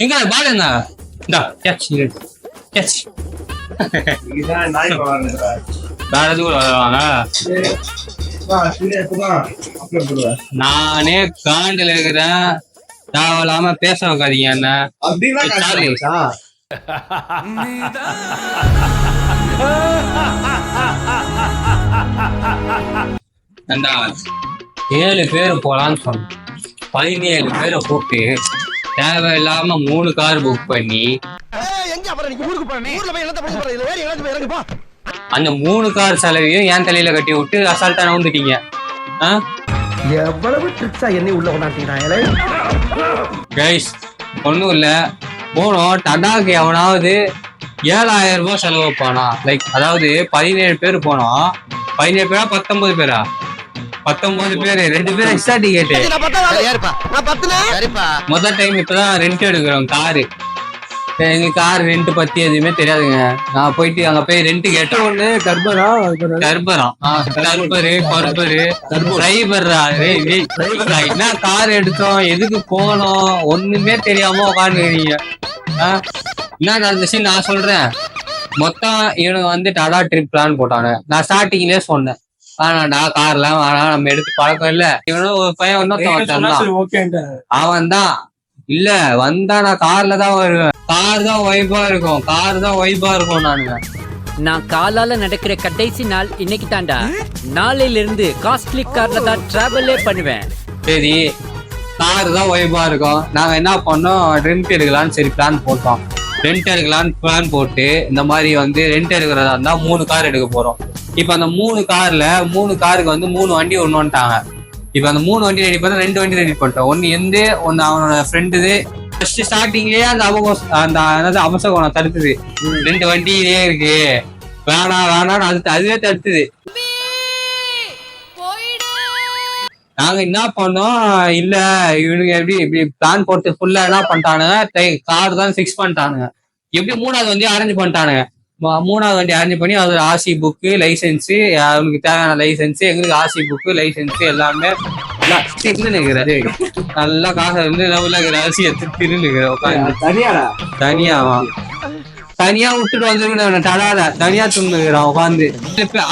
எங்க பால் என்ன இந்தா கேட்ச் கேட்ச் வேற எதுவும் வருவாங்க. நானே காண்டில் இருக்கிறேன். தேவையில்லாம பேச வைக்காதீங்க என்ன. ஏண்டா 7 பேர் போலான்னு சொன்னேன். 17 பேரை கூப்பிட்டு தேவையில்லாம 3 கார் புக் பண்ணி அந்த 3 கார் செலவையும் என் தலையில கட்டி விட்டு அசால்ட்டா நவுந்துட்டீங்க. எவ்வளவு ட்ரிக்ஸா என்னை உள்ள கொண்டாட்டீங்க கைஸ். ஒன்றும் இல்லை, போனோம் டடாக்கு எவனாவது 7000 ரூபாய் செலவு வைப்பானா? லைக் அதாவது 17 பேர் போனோம். 17 பேரா 19 பேரா? 19 பேரு. 2 பேரும் எக்ஸ்ட்ரா டிக்கெட். முதல் டைம் இப்பதான் ரெண்ட் எடுக்கிறோம் காரு. எங்களுக்கு கார் ரெண்ட் பத்தி எதுவுமே தெரியாதுங்க. நான் போயிட்டு அங்க போய் ரெண்ட் கேட்டேன். ஒண்ணு என்ன கார் எடுத்தோம், எதுக்கு போனோம், ஒண்ணுமே தெரியாம உட்காந்துக்கிறீங்க. என்ன நடந்துச்சு நான் சொல்றேன். மொத்தம் இவனுக்கு வந்து டாடா ட்ரிப் பிளான் போட்டானு. நான் ஸ்டார்டிங்லயே சொன்னேன், ஆனாடா கார்லாம் வேணா, நம்ம எடுத்து பழக்கம் இல்ல. இவனும் ஒரு பையன் இன்னொருத்தன் அவன் தான் இல்ல வந்தா நான் கார்ல தான் வருவேன். கார் தான் வைபா இருக்கும், கார் தான் வைபா இருக்கும். நான் காலால நடக்கிற கடைசி நாள் இன்னைக்கு தாண்டா. நாளையில இருந்து காஸ்ட்லி கார்ல தான் டிராவலே பண்ணுவேன். சரி, கார் தான் வைபா இருக்கும். நாங்க என்ன பண்ணோம், ரெண்ட் எடுக்கலான்னு சரி பிளான் போட்டோம். ரெண்ட் எடுக்கலான்னு பிளான் போட்டு இந்த மாதிரி வந்து ரெண்ட் எடுக்கிறதா இருந்தா 3 கார் எடுக்க போறோம். இப்ப அந்த 3 கார்ல 3 காருக்கு வந்து 3 வண்டி ஒண்ணுட்டாங்க. இப்ப அந்த 3 வண்டி ரெடி பண்ண 2 வண்டி ரெடி பண்ணிட்டோம். ஒன்னு எந்த ஒன்னு அவனோட ஃப்ரெண்டுது. ஃபர்ஸ்ட் ஸ்டார்டிங்லயே அந்த அவசரம் தடுத்துது. 2 வண்டியிலே இருக்கு, வேணாம் அதுவே தடுத்துது. நாங்க என்ன பண்ணோம், இல்ல இவனுக்கு எப்படி இப்படி பிளான் போட்டு ஃபுல்லா என்ன பண்ணிட்டானுங்க, கார் தான் ஃபிக்ஸ் பண்ணிட்டானுங்க. எப்படி 3வது வண்டி அரேஞ்ச் பண்ணிட்டானுங்க. 3வது வண்டி அரேஞ்ச் பண்ணி அது ஆர்சி புக்கு, லைசன்ஸு, அவனுக்கு தேவையான லைசன்ஸு, எங்களுக்கு ஆர்சி புக்கு, லைசன்ஸு எல்லாமே நிற்கிறாரு. நல்லா காசை வந்து அரிசி எடுத்து தனியா விட்டுட்டு வந்து தடாத தனியா துண்ணுகிறான் உட்காந்து.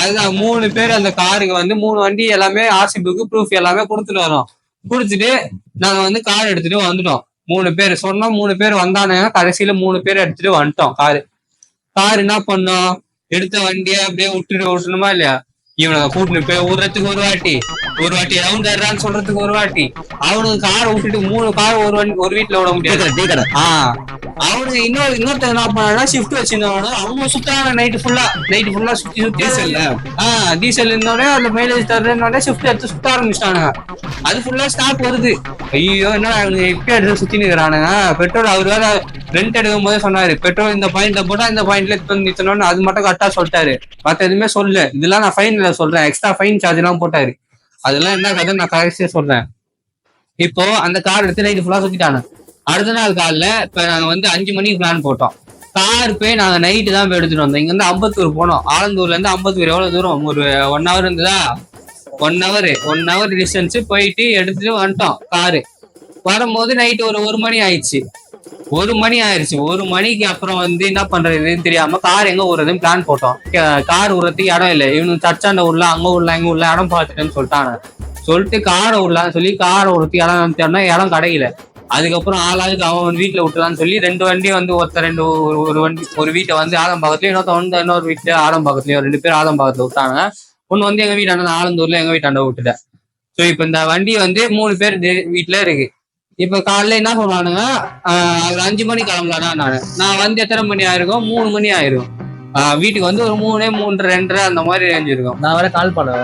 அதுதான் 3 பேர் அந்த காருக்கு வந்து 3 வண்டி எல்லாமே ஆர்சி புக்கு ப்ரூஃப் எல்லாமே கொடுத்துட்டு வரோம். கொடுத்துட்டு நாங்க வந்து கார் எடுத்துட்டு வந்துட்டோம். 3 பேர் சொன்னோம். 3 பேர் வந்தானுங்க. கடைசியில 3 பேர் எடுத்துட்டு வந்துட்டோம். கார் என்ன பண்ணோம், எடுத்த வண்டியை அப்படியே விட்டுணுமா இல்லையா? இவனுங்க கூட்டிட்டு போய் விடுறதுக்கு ஒரு வாட்டி ரவுண்ட் ஆடுறான்னு சொல்றதுக்கு ஒரு வாட்டி. அவனுக்கு காரை விட்டுட்டு 3 கார் ஒரு வீட்டுல விட முடியாது. அவனுக்கு இன்னொருத்தர் என்ன பண்ணா, ஷிஃப்ட் வச்சிருந்தவன அவங்க சுத்தான நைட்டு ஃபுல்லா சுத்தி டீசல் இருந்தோடனே அந்த மைலேஜ் தர்றதுனால ஷிஃப்ட் எடுத்து சுத்த ஆரம்பிச்சிட்டானுங்க. அது ஃபுல்லா ஸ்டாப் வருது. ஐயோ என்ன இப்ப எடுத்து சுத்தி நிக்கிறானுங்க. பெட்ரோல் அவர் வேற ரெண்ட் எடுக்கும் போதே சொன்னாரு, பெட்ரோல் இந்த பாயிண்ட்ல போட்டா இந்த பாயிண்ட்ல நிச்சணும்னு. அது மட்டும் கரெக்டா சொல்லிட்டாரு, மத்த எதுவுமே சொல்லல. இதெல்லாம் நான் ஃபைன்ல சொல்றேன், எக்ஸ்ட்ரா ஃபைன் சார்ஜ் எல்லாம் போட்டாரு. அதெல்லாம் என்ன கதை நான் கரெக்டா சொல்றேன். இப்போ அந்த கார் எடுத்து நைட்டு ஃபுல்லா சுத்திட்டானு. அடுத்த நாள் காலைல இப்ப நாங்க வந்து 5 மணிக்கு பிளான் போட்டோம். கார் போய் நாங்க நைட்டு தான் போய் எடுத்துட்டு வந்தோம். இங்க இருந்து அம்பத்தூர் போனோம். ஆலந்தூர்ல இருந்து அம்பத்தூர் எவ்வளவு தூரம், ஒரு 1 hour இருந்ததா. 1 hour டிஸ்டன்ஸ் போயிட்டு எடுத்துட்டு வந்துட்டோம். காரு வரும்போது நைட்டு ஒரு 1 மணி ஆயிடுச்சு. 1 மணி ஆயிடுச்சு. 1 மணிக்கு அப்புறம் வந்து என்ன பண்றதுன்னு தெரியாம கார் எங்க விடுறதுன்னு பிளான் போட்டோம். கார் விடுறதுக்கு இடம் இல்லை. இவனுக்கு சர்ச்சாண்ட உள்ள அங்க உள்ள இங்க உள்ள இடம் பார்த்துட்டேன்னு சொல்லிட்டு காரை விடலான்னு சொல்லி காரை விடுறதுக்கு இடம் தேடினா இடம் கிடையில. அதுக்கப்புறம் ஆளாளுக்கு அவன் வீட்டுல விட்டுலான்னு சொல்லி 2 வண்டி வந்து ஒரு வீட்டை வந்து ஆலம்பாக்கத்துலயும் இன்னொரு வீட்டுல ஆலம்பாக்கத்துலயும் 2 பேர் ஆலம்பாக்கத்துல விட்டாங்க. ஒண்ணு வந்து எங்க வீட்டாண்ட ஆலந்தூர்ல எங்க வீட்டாண்ட விட்டுட்டேன். ஸோ இப்ப இந்த வண்டி வந்து 3 பேர் வீட்டுல இருக்கு. இப்ப காலைல என்ன சொல்றானுங்க, 5 மணி கிளம்பலாம். நான் வந்து எத்தனை மணி ஆயிருக்கும், 3 மணி ஆயிரும். வீட்டுக்கு வந்து ஒரு 3, 3, 2 அந்த மாதிரி ரேஞ்ச் இருக்கும். நான் வர கால் பண்ண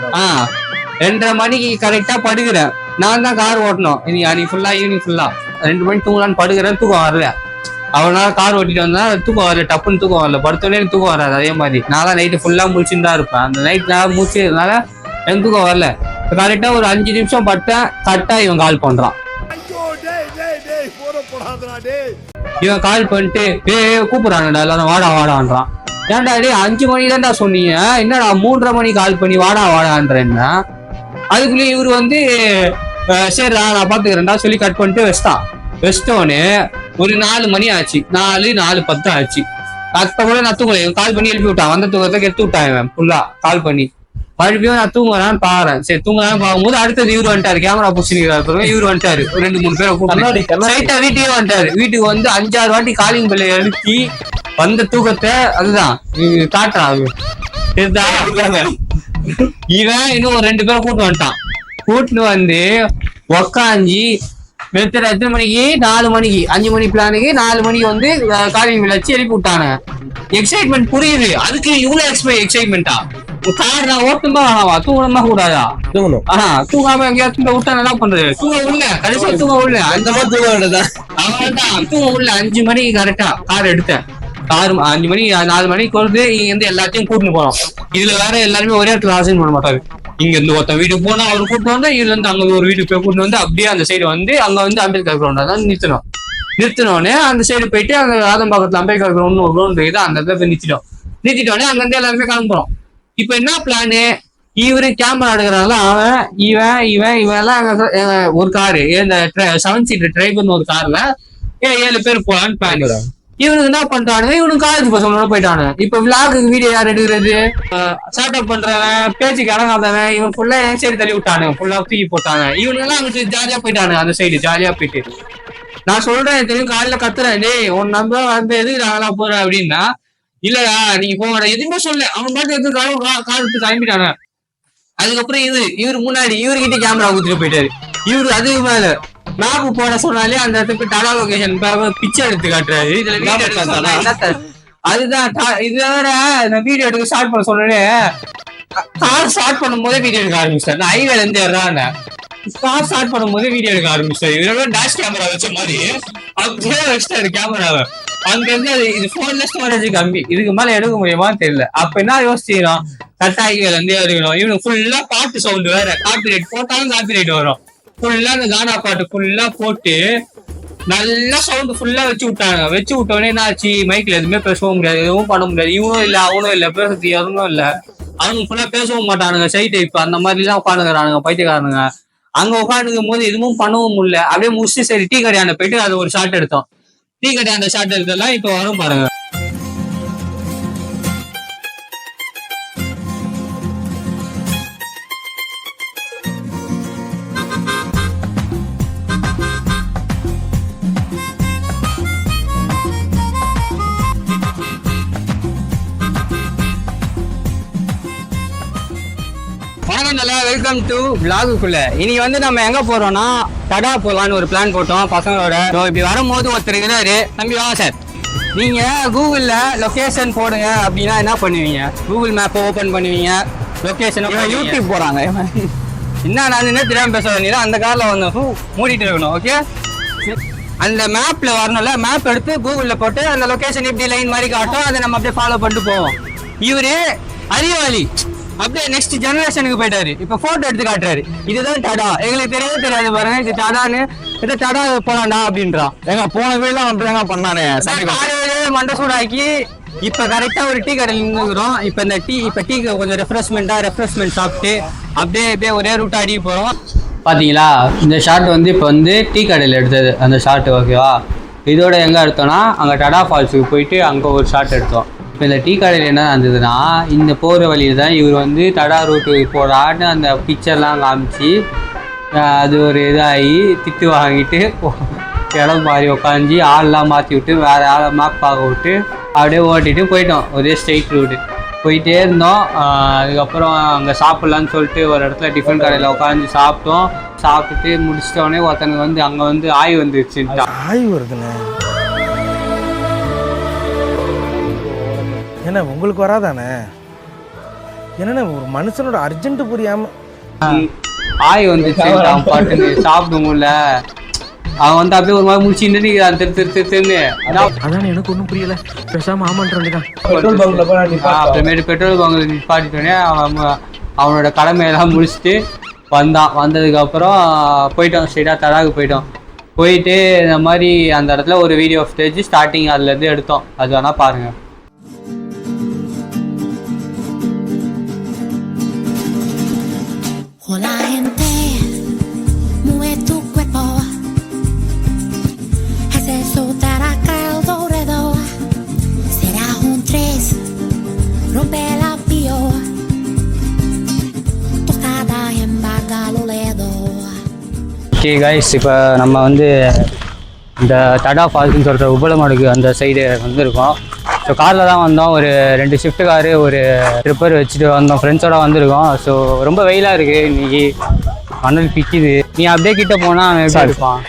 2:30 மணிக்கு கரெக்டா படுக்கிறேன். நான் தான் கார் ஓட்டணும் ஈவினிங் ஃபுல்லா 2 மணி தூங்கலான்னு படுக்கிறேன். தூக்கம் வரல. அவனால கார் ஓட்டிட்டு வந்தா தூக்கம் வரல, டப்புன்னு தூக்கம் வரல. படுத்தோடனே தூக்கம் வராது. அதே மாதிரி நான் தான் நைட்டு ஃபுல்லா முடிச்சுன்னு தான் இருப்பேன். அந்த நைட் நான் முடிச்சதுனால எனக்கு தூக்கம் வரல. கரெக்டா ஒரு 5 நிமிஷம் பட்டேன். கரெக்டா இவன் கால் பண்றான். இவன் கால் பண்ணிட்டு கூப்பிடுறான்டா எல்லாரும் வாடான்றான். ஏன்டா 5 மணி தான்டா சொன்னீங்க, என்னடா 3:30 மணி கால் பண்ணி வாடான்றேன்னா. அதுக்குள்ளே இவரு வந்து சரி நான் பாத்துக்கிறேன்டா சொல்லி கட் பண்ணிட்டு வச்சிட்டான். வச்சிட்டோன்னு ஒரு 4 மணி ஆச்சு, 4:10 ஆச்சு. அப்ப கூட நான் தூங்கல, கால் பண்ணி எழுப்பி விட்டான், வந்த தூக்கத்தை கெடுத்து விட்டான் ஃபுல்லா கால் பண்ணி. மறுபடியும் நான் தூங்குறான்னு பாக்குறேன். சரி தூங்குறான்னு பார்க்கும்போது அடுத்தது இவரு வந்துட்டாரு, கேமரா பிடிச்சிருக்காரு. இவரு வந்துட்டாரு, ஒரு 2-3 பேரை கூப்பிட்டு சைட்டா வீட்டுக்கே வந்துட்டாரு. வீட்டுக்கு வந்து 5-6 வாட்டி காலிங் பெல்ல எழுப்பி வந்த தூக்கத்தை அதுதான் காட்டுறான். இவன் இன்னும் ஒரு 2 பேரை கூட்டு வந்துட்டான். கூட்டுன்னு வந்து உக்காஞ்சி எத்தனை மணிக்கு 4 மணிக்கு 5 மணி பிளானுக்கு 4 மணிக்கு வந்து காலிங் பெல் வச்சு எழுப்பி விட்டானு. எக்ஸைட்மெண்ட் புரியுது, அதுக்கு இவ்வளவு எக்ஸைட்மெண்டா? காரணம் ஓட்டுமா தூங்கணுமா கூடாதா? தூங்கணும். தூங்காம எங்கேயாச்சும் விட்டா என்ன பண்றது? தூங்க உள்ள கடைசியா தூங்க உள்ள அந்த மாதிரி தூங்க வேண்டியதான். அவன்தான் தூங்க உள்ள 5 மணிக்கு கரெக்டா கார் எடுத்தேன். 5 மணி 4 மணிக்கு வந்து இங்க இருந்து எல்லாத்தையும் கூட்டிட்டு போனோம். இதுல வேற எல்லாருமே ஒரே இடத்துல அசைன் பண்ண மாட்டாரு. இங்க இருந்து ஒருத்தன் வீட்டுக்கு போனா அவரு கூப்பிட்டு வந்தா, இதுல இருந்து அங்க ஒரு வீட்டுக்கு போய் கூட்டிட்டு வந்து அப்படியே அந்த சைடு வந்து அங்க வந்து அம்பேத்கர் கிரவுண்டா தான் நிறுத்தினோடனே அந்த சைடு போயிட்டு அங்க ஆதம்பாக்கத்துல அம்பேத்கர் கிரவுண்ட் ஒரு கிரவுண்ட் இருக்குது, அந்த இடத்துல போய் நிறுத்திட்டோடனே அங்க இருந்து எல்லாருமே கிளம்புறோம். இப்ப என்ன பிளானு? இவரு கேமரா எடுக்கிறாங்களா, அவன் இவன் எல்லாம் ஒரு காரு இந்த 7 சீட்டர் டிரைவர்னு ஒரு கார்ல 7 பேர் போலான்னு பிளான். இவனுக்கு என்ன பண்றானுங்க, இவனுக்கு காலேஜ் பசங்களோட போயிட்டானுங்க. இப்ப விளாகுக்கு வீடியோ யார் எடுக்கிறது? ஸ்டார்ட் அப் பண்றவன், பேச்சுக்கு இறங்காதவன், இவன் ஃபுல்லா என் சைடு தள்ளி விட்டானு, ஃபுல்லா தூக்கி போட்டாங்க. இவனுங்க எல்லாம் அங்கிட்டு ஜாலியா போயிட்டானு, அந்த சைடு ஜாலியா போயிட்டு. நான் சொல்றேன் தெரியும், காலையில கத்துறேன், டேய் உன் நம்ப வந்து எதுக்கு நாங்களாம் போறேன் அப்படின்னா, இல்லடா நீங்க போங்க எதுவுமே சொல்ல. அவன் பாட்டு எதுக்கு காலத்து கிளம்பிட்டானு. அதுக்கப்புறம் இவரு முன்னாடி இவர்கிட்ட கேமரா ஊத்திட்டு போயிட்டாரு. இவரு அதுக்கு மேல மேப் போட சொன்னாலே அந்த இடத்துக்கு டடா லொகேஷன் பிச்சை எடுத்து காட்டுறாரு. இதுல அதுதான் இது வேற. நான் வீடியோ எடுக்க ஸ்டார்ட் பண்ண சொன்னே, கார் ஸ்டார்ட் பண்ணும் போதே வீடியோ எடுக்க ஆரம்பிச்சிட்டேன். நான் ஹைவேல இருந்து ஏறான், கார் ஸ்டார்ட் பண்ணும் போதே வீடியோ எடுக்க ஆரம்பிச்சிட்டேன். இதோட டேஷ் கேமரா வச்ச மாதிரி அப்படியே வச்சுட்டாரு கேமராவை. அங்க இருந்து இது போன்ல ஸ்டோரேஜ் கம்மி, இதுக்கு மேல எடுக்க முடியுமான்னு தெரியல. அப்ப என்ன யோசிச்சிடும், கரெக்டா ஹைவேல இருந்து எடுக்கணும். இவனுக்கு ஃபுல்லா பாட்டு சவுண்ட் வேற, காப்பிரைட் போட்டாலும் காப்பிரைட் வரும். ஃபுல்லா அந்த கானா பாட்டு ஃபுல்லா போட்டு நல்லா சவுண்ட் ஃபுல்லா வச்சு விட்டாங்க. வச்சு விட்டோடனே என்ன ஆச்சு, மைக்ல எதுவுமே பேசவும் முடியாது, எதுவும் பண்ண முடியாது. இவனும் இல்ல அவனும் இல்ல, பேசுறது எதுவும் இல்ல. அவங்க ஃபுல்லா பேசவும் மாட்டானுங்க, சைட் இப்ப அந்த மாதிரி எல்லாம் உட்காந்துக்கிறானுங்க பைத்தியக்காரனுங்க. அங்க உட்காந்துக்கும் போது எதுவும் பண்ணவும் முடியல. அப்படியே முடிச்சு சரி டீ கடையாண்ட போயிட்டு அது ஒரு ஷாட் எடுத்தோம். டீ கடையாண்ட ஷாட் எடுத்தெல்லாம் இப்ப வரும் பாருங்க. வெல்கம் டு விளாகுக்குள்ள. இன்னைக்கு வந்து நம்ம எங்க போறோம்னா டடா போலான்னு ஒரு பிளான் போட்டோம் பசங்களோட. இப்படி வரும்போது ஒருத்தர் இருக்கிறாரு, தம்பி வாங்க சார். நீங்க கூகுள்ல லொகேஷன் போடுங்க அப்படின்னா என்ன பண்ணுவீங்க? கூகுள் மேப் ஓபன் பண்ணுவீங்க, லொகேஷன் யூடியூப் போறாங்க. என்ன நான் என்ன தெரியாம பேசுறேன், அந்த கார்ல வந்து மூடிட்டு இருக்கணும். ஓகே, அந்த மேப்ல வரணும்ல, மேப் எடுத்து கூகுள்ல போட்டு அந்த லொகேஷன் எப்படி லைன் மாதிரி காட்டும், அதை நம்ம அப்படியே ஃபாலோ பண்ணிட்டு போவோம். இவரு அறிவாளி, அப்படியே நெக்ஸ்ட் ஜெனரேஷனுக்கு போயிட்டாரு. இப்ப போட்டோ எடுத்து காட்டுறாரு, இதுதான் டடா. எங்களுக்கு தெரியவே தெரியாது பாருங்க, இது டடான்னு. இது டடா போலாண்டா அப்படின்றான். எங்க போன வீடுலாம் பண்ணானே மண்டை சூடாக்கி இப்ப கரெக்டா ஒரு டீ கடையில் நின்றுக்கிறோம். இப்ப இந்த டீக்கு கொஞ்சம் ரெஃப்ரெஷ்மெண்ட் சாப்பிட்டு அப்படியே ஒரே ரூட்டா அடிக்க போறோம். பாத்தீங்களா, இந்த ஷாட் வந்து இப்ப வந்து டீ கடையில் எடுத்தது அந்த ஷாட். ஓகேவா, இதோட எங்க எடுத்தோம்னா அங்க டடா ஃபால்ஸுக்கு போயிட்டு அங்க ஒரு ஷாட் எடுத்தோம். இப்போ இந்த டீ கடையில் என்ன இருந்ததுன்னா, இந்த போகிற வழியில் தான் இவர் வந்து தடா ரூட்டுக்கு போகிறான்னு அந்த பிக்சர்லாம் காமிச்சு அது ஒரு இதாகி திட்டு வாங்கிட்டு இடம் மாறி உட்காந்து ஆள்லாம் மாற்றி விட்டு வேறு ஆளை மேப் பார்க்க விட்டு அப்படியே ஓட்டிகிட்டு போயிட்டோம். ஒரே ஸ்ட்ரெயிட் ரூட்டு போயிட்டே இருந்தோம். அதுக்கப்புறம் அங்கே சாப்பிட்லான்னு சொல்லிட்டு ஒரு இடத்துல டிஃபன் கடையில் உட்காந்து சாப்பிட்டோம். சாப்பிட்டுட்டு முடிச்சிட்டோடனே ஒருத்தனுக்கு வந்து அங்கே வந்து ஆய் வந்துருச்சுன்ட்டான். ஆய் வருதுண்ணே, என்ன உங்களுக்கு வராதானே? என்னண்ணே ஒரு மனுஷனோட அர்ஜென்ட் புரியாம ஆய் வந்துச்சு, பாட்டுன்னு சாப்பிட முடியல. அவன் வந்து அப்படியே ஒரு மாதிரி முடிச்சுன்னு அதான் எனக்கு ஒன்றும் புரியல. பேசாம ஆமான்றான். அப்புறமேட்டு பெட்ரோல் பங்க்ல நிப்பாட்டிட்டோடனே அவனோட கடமையெல்லாம் முடிச்சுட்டு வந்ததுக்கு அப்புறம் போயிட்டோம், ஸ்ட்ரெயிட்டாக தடாக்கு போயிட்டோம். போயிட்டு இந்த மாதிரி அந்த இடத்துல ஒரு வீடியோ ஸ்டேஜ் ஸ்டார்டிங் அதுல இருந்து எடுத்தோம். அது வேணா பாருங்க. Hola gente, mueve tu cuerpo. Okay guys, இப்போ நம்ம வந்து இந்த தடா ஃபால்ஸ்னு சொல்கிற உப்பளமாடுக்கு அந்த சைடு வந்திருக்கோம். ஸோ காரில் தான் வந்தோம். ஒரு 2 ஷிஃப்ட் காரு ஒரு ட்ரிப்பர் வச்சுட்டு வந்தோம். ஃப்ரெண்ட்ஸோடு வந்திருக்கோம். ஸோ ரொம்ப வெயிலாக இருக்குது இன்னைக்கு, மணல் பிக்குது. நீ அப்படியே கிட்ட போனால் அவன் எப்படி இருப்பான்?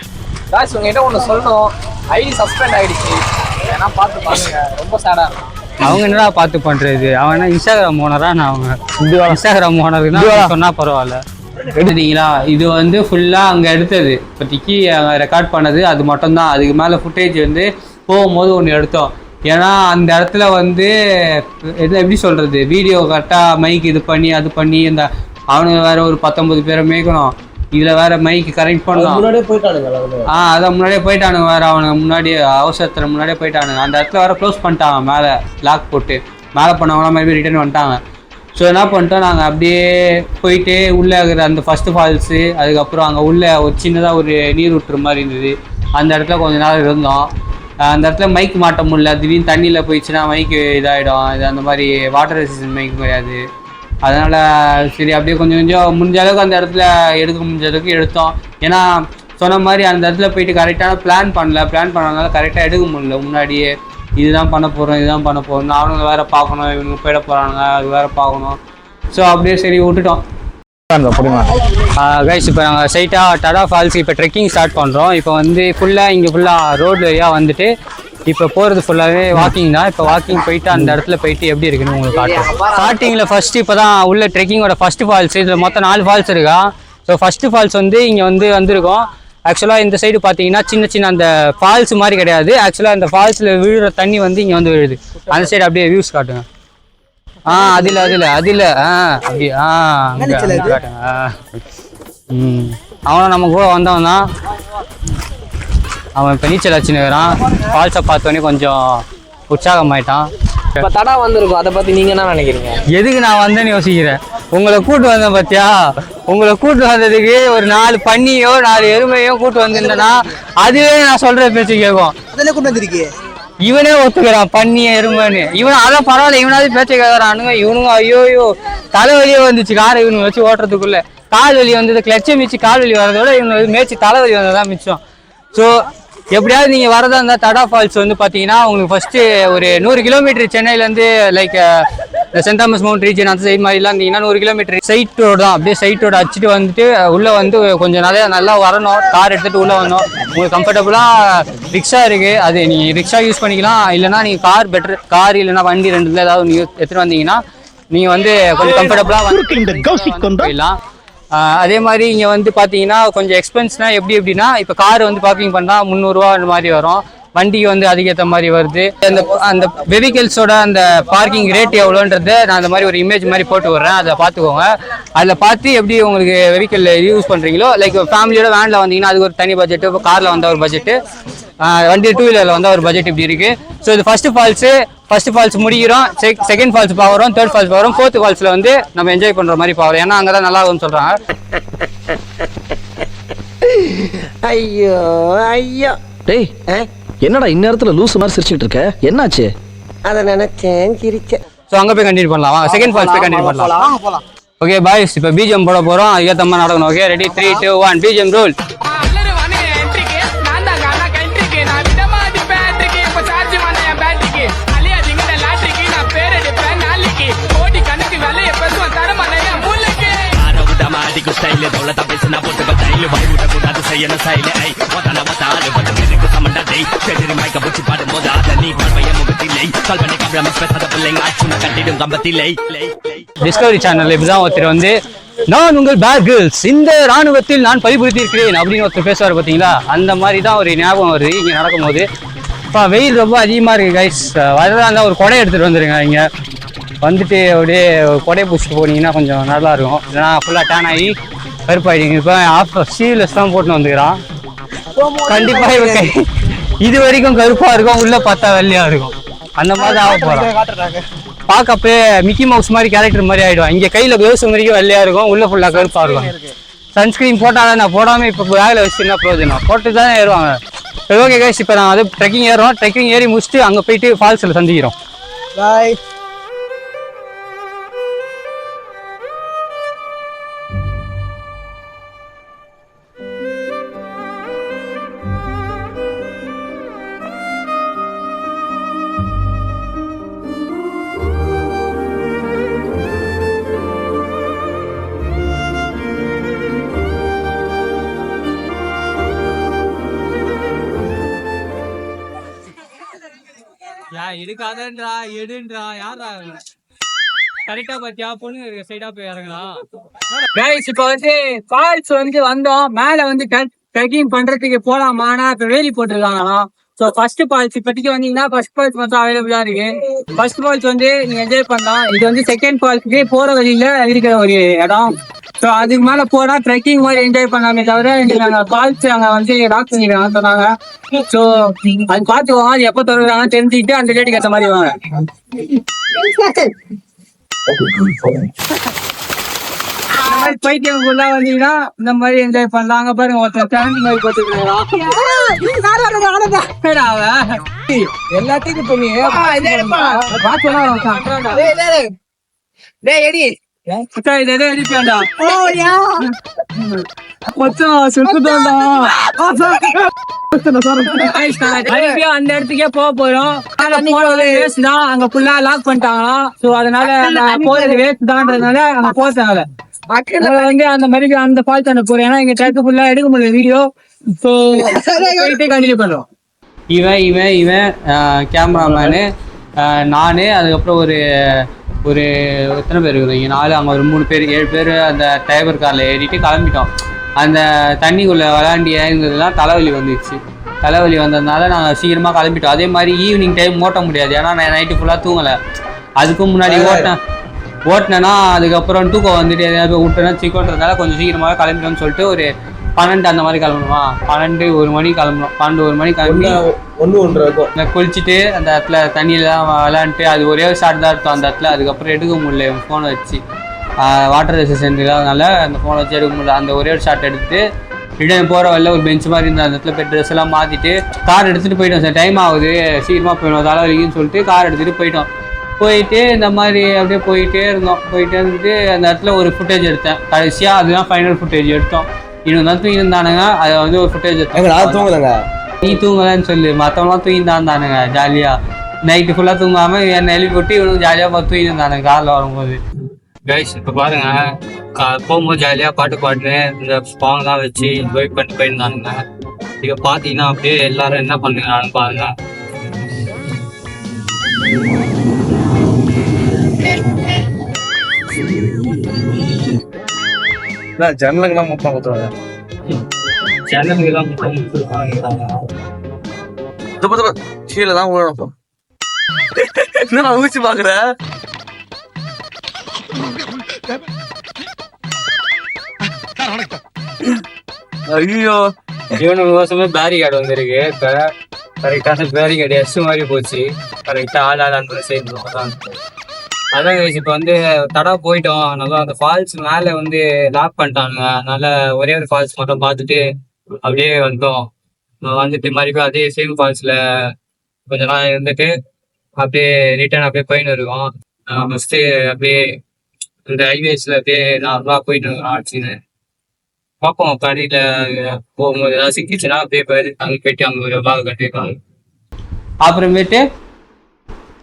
காய்ஸ் உங்ககிட்ட ஒன்று சொல்லணும், ஐடி சஸ்பெண்ட் ஆகிடுச்சு, ஏன்னா பார்த்து பாருங்க, ரொம்ப சேடாக இருக்கும். அவங்க என்னடா பார்த்து பண்ணுறது? அவன் என்ன இன்ஸ்டாகிராம் ஓனரா? நான் அவங்க இன்ஸ்டாகிராம் ஓனருக்கு தான் சொன்னால் பரவாயில்ல. எடுத்தீங்களா? இது வந்து ஃபுல்லாக அங்கே எடுத்தது, இப்போதைக்கு ரெக்கார்ட் பண்ணது அது மட்டும்தான். அதுக்கு மேலே ஃபுட்டேஜ் வந்து போகும்போது ஒன்று எடுத்தோம். ஏன்னா அந்த இடத்துல வந்து எப்படி சொல்கிறது, வீடியோ கரெக்டாக மைக் இது பண்ணி அது பண்ணி இந்த அவனுங்க வேறு ஒரு 19 பேரை மேய்க்கணும். இதில் வேறு மைக்கு கரெக்ட் பண்ணலாம். அதான் முன்னாடியே போயிட்டானுங்க வேறு. அவனுங்க முன்னாடியே அவசரத்தில் முன்னாடியே போயிட்டானுங்க. அந்த இடத்துல வேறு க்ளோஸ் பண்ணிட்டாங்க, மேலே லாக் போட்டு. மேலே பண்ணவங்களாம் மறுபடியும் ரிட்டர்ன் வந்துட்டாங்க. ஸோ என்ன பண்ணிட்டோம், நாங்கள் அப்படியே போயிட்டு உள்ளே இருக்கிற அந்த ஃபஸ்ட்டு ஃபால்ஸு, அதுக்கப்புறம் அங்கே உள்ளே ஒரு சின்னதாக ஒரு நீர் ஊற்றுற மாதிரி இருந்தது. அந்த இடத்துல கொஞ்ச நேரம் இருந்தோம். அந்த இடத்துல மைக் மாட்ட முடியல, திடீர்னு தண்ணியில் போயிடுச்சுன்னா மைக்கு இதாகிடும். இது அந்த மாதிரி வாட்டர் ரெசிஸ்டன்ட் மைக் கிடையாது. அதனால் சரி அப்படியே கொஞ்சம் கொஞ்சம் முடிஞ்ச அளவுக்கு அந்த இடத்துல எடுக்க முடிஞ்ச அளவுக்கு எடுத்தோம். ஏன்னா சொன்ன மாதிரி அந்த இடத்துல போயிட்டு கரெக்டான பிளான் பண்ணனால கரெக்டாக எடுக்க முடியல. முன்னாடியே இதுதான் பண்ண போகிறோம் அவனுங்க வேறு பார்க்கணும், இவனுங்க போயிட போகிறானுங்க, அது வேறு பார்க்கணும். ஸோ அப்படியே சரி விட்டுட்டோம். கைஸ், இப்போ நாங்கள் ஸ்ட்ரைட்டாக டடா ஃபால்ஸ் இப்போ ட்ரெக்கிங் ஸ்டார்ட் பண்ணுறோம். இப்போ வந்து ஃபுல்லாக ரோடு வழியாக வந்துட்டு இப்போ போகிறது ஃபுல்லாகவே வாக்கிங் தான். இப்போ வாக்கிங் போயிட்டு அந்த இடத்துல போயிட்டு எப்படி இருக்குன்னு உங்களுக்கு காட்டுறோம். ஸ்டார்டிங்கில் ஃபஸ்ட்டு இப்போ தான் உள்ள ட்ரெக்கிங்கோட ஃபஸ்ட்டு ஃபால்ஸ். இதில் மொத்தம் 4 ஃபால்ஸ் இருக்கா. ஸோ ஃபஸ்ட்டு ஃபால்ஸ் வந்து இங்கே வந்திருக்கோம். ஆக்சுவலாக இந்த சைடு பார்த்தீங்கன்னா சின்ன அந்த ஃபால்ஸ் மாதிரி கிடையாது. ஆக்சுவலாக இந்த ஃபால்ஸில் விழுற தண்ணி வந்து இங்கே வந்து விழுது. அந்த சைடு அப்படியே வியூஸ் காட்டுங்க. அதில் அப்படி காட்டுங்க. அவனும் நம்ம கூட வந்தவன் தான். அவன் இப்போ நீச்சல் அடிச்சுன்னுக்கிறான். ஃபால்ஸை பார்த்தோன்னே கொஞ்சம் உற்சாகமாயிட்டான். இப்போ தடா வந்திருக்கும், அதை பற்றி நீங்கள் என்ன நினைக்கிறீங்க? எதுக்கு நான் வந்தேன்னு யோசிக்கிறேன். உங்களை கூட்டு வந்தேன் பார்த்தியா? உங்களை கூட்டு வந்ததுக்கு ஒரு 4 பன்னியோ 4 எருமையோ கூட்டு வந்திருந்தேன்னா அதுவே நான் சொல்கிற பேச்சு கேட்கும். அதெல்லாம் கூட்டு வந்திருக்கே. இவனே ஒத்துக்கிறான் பன்னிய எருமைன்னு. இவன் அதான் பரவாயில்ல, இவனாவது பேச்சை கேட்கறானுங்க. இவனுங்க ஐயோ தலைவலியே வந்துச்சு காரை இவனுங்க வச்சு ஓட்டுறதுக்குள்ள. கால் வலி வந்தது, கிளச்சை மிச்சு கால் வலி வரதோட இவங்க மேய்ச்சி தலைவலி வந்ததான் மிச்சம். ஸோ எப்படியாவது நீங்கள் வரதா இருந்தால் தடா ஃபால்ஸ் வந்து பார்த்தீங்கன்னா உங்களுக்கு ஃபஸ்ட்டு ஒரு 100 கிலோமீட்டர் சென்னையிலேருந்து like Saint Thomas Mount region அந்த சைட் மாதிரிலாம் இருந்தீங்கன்னா 100 கிலோமீட்டர் சைட் ரோடு தான். அப்படியே சைட் ரோடு அடிச்சுட்டு வந்துட்டு உள்ளே வந்து கொஞ்சம் நல்லா வரணும். கார் எடுத்துகிட்டு உள்ளே வந்தோம். உங்களுக்கு கம்ஃபர்டபுளாக ரிக்ஷா இருக்குது, அது நீங்கள் ரிக்ஷா யூஸ் பண்ணிக்கலாம். இல்லைனா நீங்கள் கார் பெட்டர், கார் இல்லைனா வண்டி ரெண்டுல ஏதாவது நீங்கள் எடுத்துகிட்டு வந்தீங்கன்னா நீங்கள் வந்து கொஞ்சம் கம்ஃபர்டபுளாக வந்து போயிடலாம். அதே மாதிரி இங்கே வந்து பார்த்தீங்கன்னா கொஞ்சம் எக்ஸ்பென்ஸ்னால் எப்படின்னா இப்போ கார் வந்து பார்க்கிங் பண்ணால் 300 ரூபா அந்த மாதிரி வரும். வண்டிக்கு வந்து அதுக்கேற்ற மாதிரி வருது. அந்த வெஹிக்கிள்ஸோட அந்த பார்க்கிங் ரேட் எவ்வளோன்றது நான் அந்த மாதிரி ஒரு இமேஜ் மாதிரி போட்டு விட்றேன், அதை பார்த்துக்கோங்க. அதில் பார்த்து எப்படி உங்களுக்கு வெஹிக்கிள் யூஸ் பண்ணுறீங்களோ, லைக் ஃபேமிலியோட வேனில் வந்தீங்கன்னா அதுக்கு ஒரு தனி பட்ஜெட்டு, இப்போ காரில் வந்தால் ஒரு பட்ஜெட்டு, வண்டி 2 வீலரில் வந்தால் ஒரு பட்ஜெட் இப்படி இருக்குது. ஸோ இது ஃபர்ஸ்ட் ஃபால்ஸ் முடிக்கிறோம், செகண்ட் ஃபால்ஸ் பார்க்குறோம், தேர்ட் ஃபால்ஸ் பார்க்குறோம், ஃபோர்த் ஃபால்ஸில் வந்து நம்ம என்ஜாய் பண்ணுற மாதிரி பார்க்குறோம். ஏன்னா அங்கே தான் நல்லா இருக்கும்னு சொல்கிறாங்க. ஐயோ டேய், என்னடா இந்நேரத்துல லூசு மாதிரி சிரிச்சுட்டு இருக்க? என்னாச்சு? அதை நினைச்சேன், சிரிச்சேன். ஸோ அங்கே போய் கண்டினியூ பண்ணலாம். செகண்ட் ஃபால்ஸ் போய் கண்டினியூ பண்ணலாம். ஓகே பாய்ஸ், இப்போ பிஜிஎம் போட போகிறோம். அதுக்கேற்ற மாதிரி நடக்கணும். Okay, ready, 3, 2, 1 BGM rule. ஸ்டைல தோளத்தா பேசினா போட்டு பத்தாயில வாய் விட கூடாது செய்யணும் சைல ஐ ஒத்தன ஒத்தாடு பட்டு எனக்கு சமண்டா டே செதிரி மைக்க புச்சி பாடும் போது அத நீ பார்வைய முகத்திலே கல்பனை கபலம பேசாத பிள்ளைங்க ஆச்சுன கட்டிடும் கம்பத்திலே. டிஸ்கவரி சேனல் இப்படிதான் ஒருத்தர் வந்து நான் உங்கள் பேட் கேர்ள்ஸ், இந்த ராணுவத்தில் நான் பணிபுரித்தி இருக்கிறேன் அப்படின்னு ஒருத்தர் பேசுவார் பார்த்தீங்களா? அந்த மாதிரி தான் ஒரு ஞாபகம் வருது இங்கே நடக்கும்போது. இப்போ வெயில் ரொம்ப அதிகமாக இருக்குது கைஸ். வரதா இருந்தால் ஒரு கொடை எடுத்துகிட்டு வந்துடுங்க. இங்கே வந்துட்டு அப்படியே கொடையை பிடிச்சிட்டு போனீங்கன்னா கொஞ்சம் நல்லா இருக்கும். இல்லைனா ஃபுல்லாக டேன் ஆகி கருப்பாயிடுங்க. இப்போ ஆஃப் ஸ்லீவ்லெஸ் தான் போட்டுன்னு வந்துக்கிறான். கண்டிப்பாக இவங்க இது வரைக்கும் கருப்பாக இருக்கும், உள்ளே பார்த்தா வெள்ளையாக இருக்கும். அந்த மாதிரி ஆக போகிறான். பார்க்கப்பே மிக்கி மவுஸ் மாதிரி கேரக்டர் மாதிரி ஆகிடும். இங்கே கையில் க்ளவுஸ் வரைக்கும் வெள்ளையாக இருக்கும், உள்ளே ஃபுல்லாக கருப்பாக இருக்கும். சன்ஸ்க்ரீன் போட்டால் தான், நான் போடாமல் இப்போ வேலை வச்சுன்னா ப்ரோஜனம், போட்டு தான் ஏறுவாங்க. சரி ஓகே கைஸ், இப்போ நான் அது ட்ரெக்கிங் ஏறுறோம். ட்ரெக்கிங் ஏறி முடிச்சுட்டு அங்கே போயிட்டு ஃபால்ஸில் சந்திக்கிறோம். பாய். எடுக்காதன்றா எடுன்றா யாரா கரெக்டா பாத்தியா பொண்ணுங்க இருக்க சைடா போய் இறங்கலாம். இப்ப வந்து ஃபால்ஸ் வந்து வந்தோம் மேல வந்து ட்ரெக்கிங் பண்றதுக்கு போலாமானா இப்ப வேலி போட்டுருக்காங்களாம். ஸோ ஃபர்ஸ்ட் ஃபால்ஸ் இப்போதைக்கு வந்தீங்கன்னா ஃபர்ஸ்ட் ஃபால்ஸ் மட்டும் அவைலபிளா இருக்கு. ஃபர்ஸ்ட் ஃபால்ஸ் வந்து நீங்க என்ஜாய் பண்ணலாம். இது வந்து செகண்ட் ஃபால்ஸ்க்கு போற வழியில இருக்கிற ஒரு இடம். ஸோ அதுக்கு மேல போனா ட்ரெக்கிங் மாதிரி என்ஜாய் பண்ணலாமே தவிர நாங்க ஃபால்ஸ் அங்க வந்து லாக் பண்ணிடுறாங்க சொன்னாங்க. ஸோ அது பார்த்துக்கோங்க, அது எப்போ தொடர்றாங்க தெரிஞ்சுக்கிட்டு அந்த டேட்டுக்கு ஏற்ற மாதிரி வாங்க. பைத்தியங்குள்ள வந்தீங்கன்னா இந்த மாதிரி என்ஜாய் பண்ணலாங்க. பாருங்க ஒருத்தர் சேலஞ்ச் மாதிரி போட்டுருக்காங்க. எல்லாத்துக்கும் பண்ணி அந்த இடத்துக்கே போக போறோம். அங்க ஃபுல்லா லாக் பண்ணிட்டாங்களாம். சோ அதனால போறது வேஸ்ட் தான்றதுனால அங்க போறாங்க. வந்து அந்த மாதிரி அந்த ஃபால்ஸ் அனுப்ப போறேன். ஏன்னா எங்க ட்ராக் ஃபுல்லா எடுக்க முடியல வீடியோ. ஸோ கண்டினியூ பண்றோம். இவன் கேமராமேனு, நானு, அதுக்கப்புறம் ஒரு எத்தனை பேர் இருக்குறீங்க 4, அங்கே ஒரு 3 பேர் 7 பேர் அந்த டைவர் காரில் ஏறிட்டு கிளம்பிட்டோம். அந்த தண்ணிக்குள்ளே விளாண்டி ஏறினதுலாம் தலைவலி வந்துச்சு. தலைவலி வந்ததுனால நாங்கள் சீக்கிரமாக கிளம்பிட்டோம். அதே மாதிரி ஈவினிங் டைம் ஓட்ட முடியாது, ஏன்னா நான் நைட்டு ஃபுல்லாக தூங்கலை. அதுக்கும் முன்னாடி ஓட்டினேன்னா அதுக்கப்புறம் தூக்கம் வந்துட்டு எதாவது போய் விட்டேன்னா சிக்கோன்றதுனால கொஞ்சம் சீக்கிரமாக கிளம்பிட்டோம்னு சொல்லிட்டு ஒரு 12 அந்த மாதிரி கிளம்பணுமா. 12-1 மணி கிளம்பணும். 12-1 மணி கிளம்பி குளிச்சுட்டு அந்த இடத்துல தண்ணியெல்லாம் விளாண்டுட்டு அது ஒரே ஒரு ஷாட் தான் எடுத்தோம் அந்த இடத்துல. அதுக்கப்புறம் எடுக்க முடியல என் ஃபோனை வச்சு, வாட்டர் ரெசிஸ்டன்ட் இல்லாதனால அந்த ஃபோனை வச்சு எடுக்க முடியல. அந்த ஒரே ஒரு ஷாட் எடுத்து ரிட்டர்ன் போகிற வரல ஒரு பெஞ்ச் மாதிரி இருந்த அந்த இடத்துல போய் ட்ரெஸ் எல்லாம் மாற்றிட்டு கார் எடுத்துகிட்டு போயிட்டோம். சார் டைம் ஆகுது, சீக்கிரமாக போயிடும் தலைவலிக்குன்னு சொல்லிட்டு கார் எடுத்துகிட்டு போயிட்டு இந்த மாதிரி அப்படியே போயிட்டே இருந்துட்டு அந்த இடத்துல ஒரு ஃபுட்டேஜ் எடுத்தேன். கடைசியாக அதுதான் ஃபைனல் ஃபுட்டேஜ் எடுத்தோம். இன்னும் தான் தூங்கியிருந்தானுங்க, அதை வந்து ஒரு ஃபுட்டேஜ் எடுத்தோம். நீ தூங்கலன்னு சொல்லு, மற்றவங்களாம் தூங்கியிருந்தானுங்க ஜாலியாக. நைட்டு ஃபுல்லாக தூங்காமல் என்னை எழுப்பி விட்டு இவனும் ஜாலியாக பார்த்து தூங்கியிருந்தானுங்க காரில் வரும்போது. கைஸ் இப்போ பாருங்க, போகும்போது ஜாலியாக பாட்டு இந்த சாங்லாம் வச்சு வெயிட் பண்ணிட்டு போயிருந்தானுங்க. இப்போ பார்த்தீங்கன்னா அப்படியே எல்லாரும் என்ன பண்ணுறான்னு பாருங்க. ஜன்னலுக்கெல்லாம் மொத்தம் கொடுத்துருவாங்க. கீழே தான் ஊழணும். என்ன ஊசி பாக்குற? ஐயோ, இவனுக்கு வருஷமே பேரிகார்டு வந்துருக்கு. இப்போ கரெக்டான பேரிகார்டு எஸ் மாதிரி போச்சு. கரெக்டாக ஆள் அந்த சைடு அதான். இப்போ வந்து தடா போயிட்டோம். நல்லா அந்த ஃபால்ஸ் மேலே வந்து லாக் பண்ணிட்டாங்க. அதனால ஒரே ஒரு ஃபால்ஸ் மட்டும் பார்த்துட்டு அப்படியே வந்தோம். வந்துட்டு மறுபடியும் அதே சேம் ஃபால்ஸில் கொஞ்ச நாள் இருந்துட்டு அப்படியே ரிட்டர்ன் அப்படியே போயின்னு இருக்கோம். ஃபஸ்ட்டு அப்படியே இந்த ஹைவேஸில் அப்படியே நார்மலாக போயிட்டு இருக்கோம். ஆச்சுன்னு பார்ப்போம். கடையில் போகும்போது ஏதாவது சிக்கிச்சுன்னா அப்படியே போயிட்டு அங்கே ஒரு பாக கட்டிருக்காங்க. அப்புறமேட்டு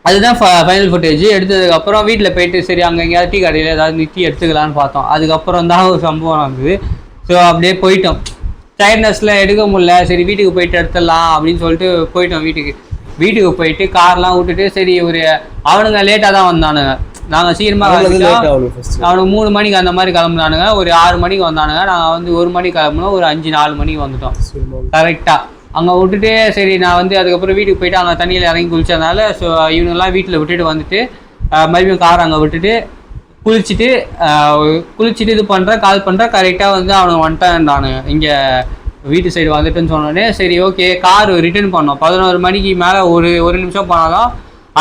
அதுதான் ஃபைனல் ஃபுட்டேஜ். எடுத்ததுக்கப்புறம் வீட்டில் போயிட்டு சரி அங்கே எங்கேயாவது டீ கடையில் ஏதாவது நிறுத்தி எடுத்துக்கலான்னு பார்த்தோம். அதுக்கப்புறம் தான் ஒரு சம்பவம் நடந்தது. ஸோ அப்படியே போயிட்டோம். டயர்னஸில் எடுக்க முடியல, சரி வீட்டுக்கு போயிட்டு எடுத்துடலாம் அப்படின்னு சொல்லிட்டு போயிட்டோம். வீட்டுக்கு போயிட்டு கார்லாம் விட்டுட்டு சரி அவனுங்க லேட்டாக தான் வந்தானுங்க. நாங்கள் சீக்கிரமாக அவனுக்கு 3 மணிக்கு அந்த மாதிரி கிளம்புனானுங்க. ஒரு 6 மணிக்கு வந்தானுங்க. நாங்கள் வந்து 1 மணிக்கு கிளம்புனோம். ஒரு 5-4 மணிக்கு வந்துட்டோம் கரெக்டாக. அங்கே விட்டுட்டு சரி நான் வந்து அதுக்கப்புறம் வீட்டுக்கு போயிட்டு அங்கே தண்ணியில் இறங்கி குளிச்சதுனால ஸோ இவங்கெல்லாம் வீட்டில் விட்டுட்டு வந்துட்டு மறுபடியும் கார் அங்கே விட்டுட்டு குளிச்சுட்டு இது பண்ணுறேன், கால் பண்ணுறேன். கரெக்டாக வந்து அவனுக்கு வந்துட்டான். இங்கே வீட்டு சைடு வந்துட்டுன்னு சொன்னோடனே சரி ஓகே கார் ரிட்டர்ன் பண்ணோம். 11 மணிக்கு மேலே ஒரு நிமிஷம் போனாலும்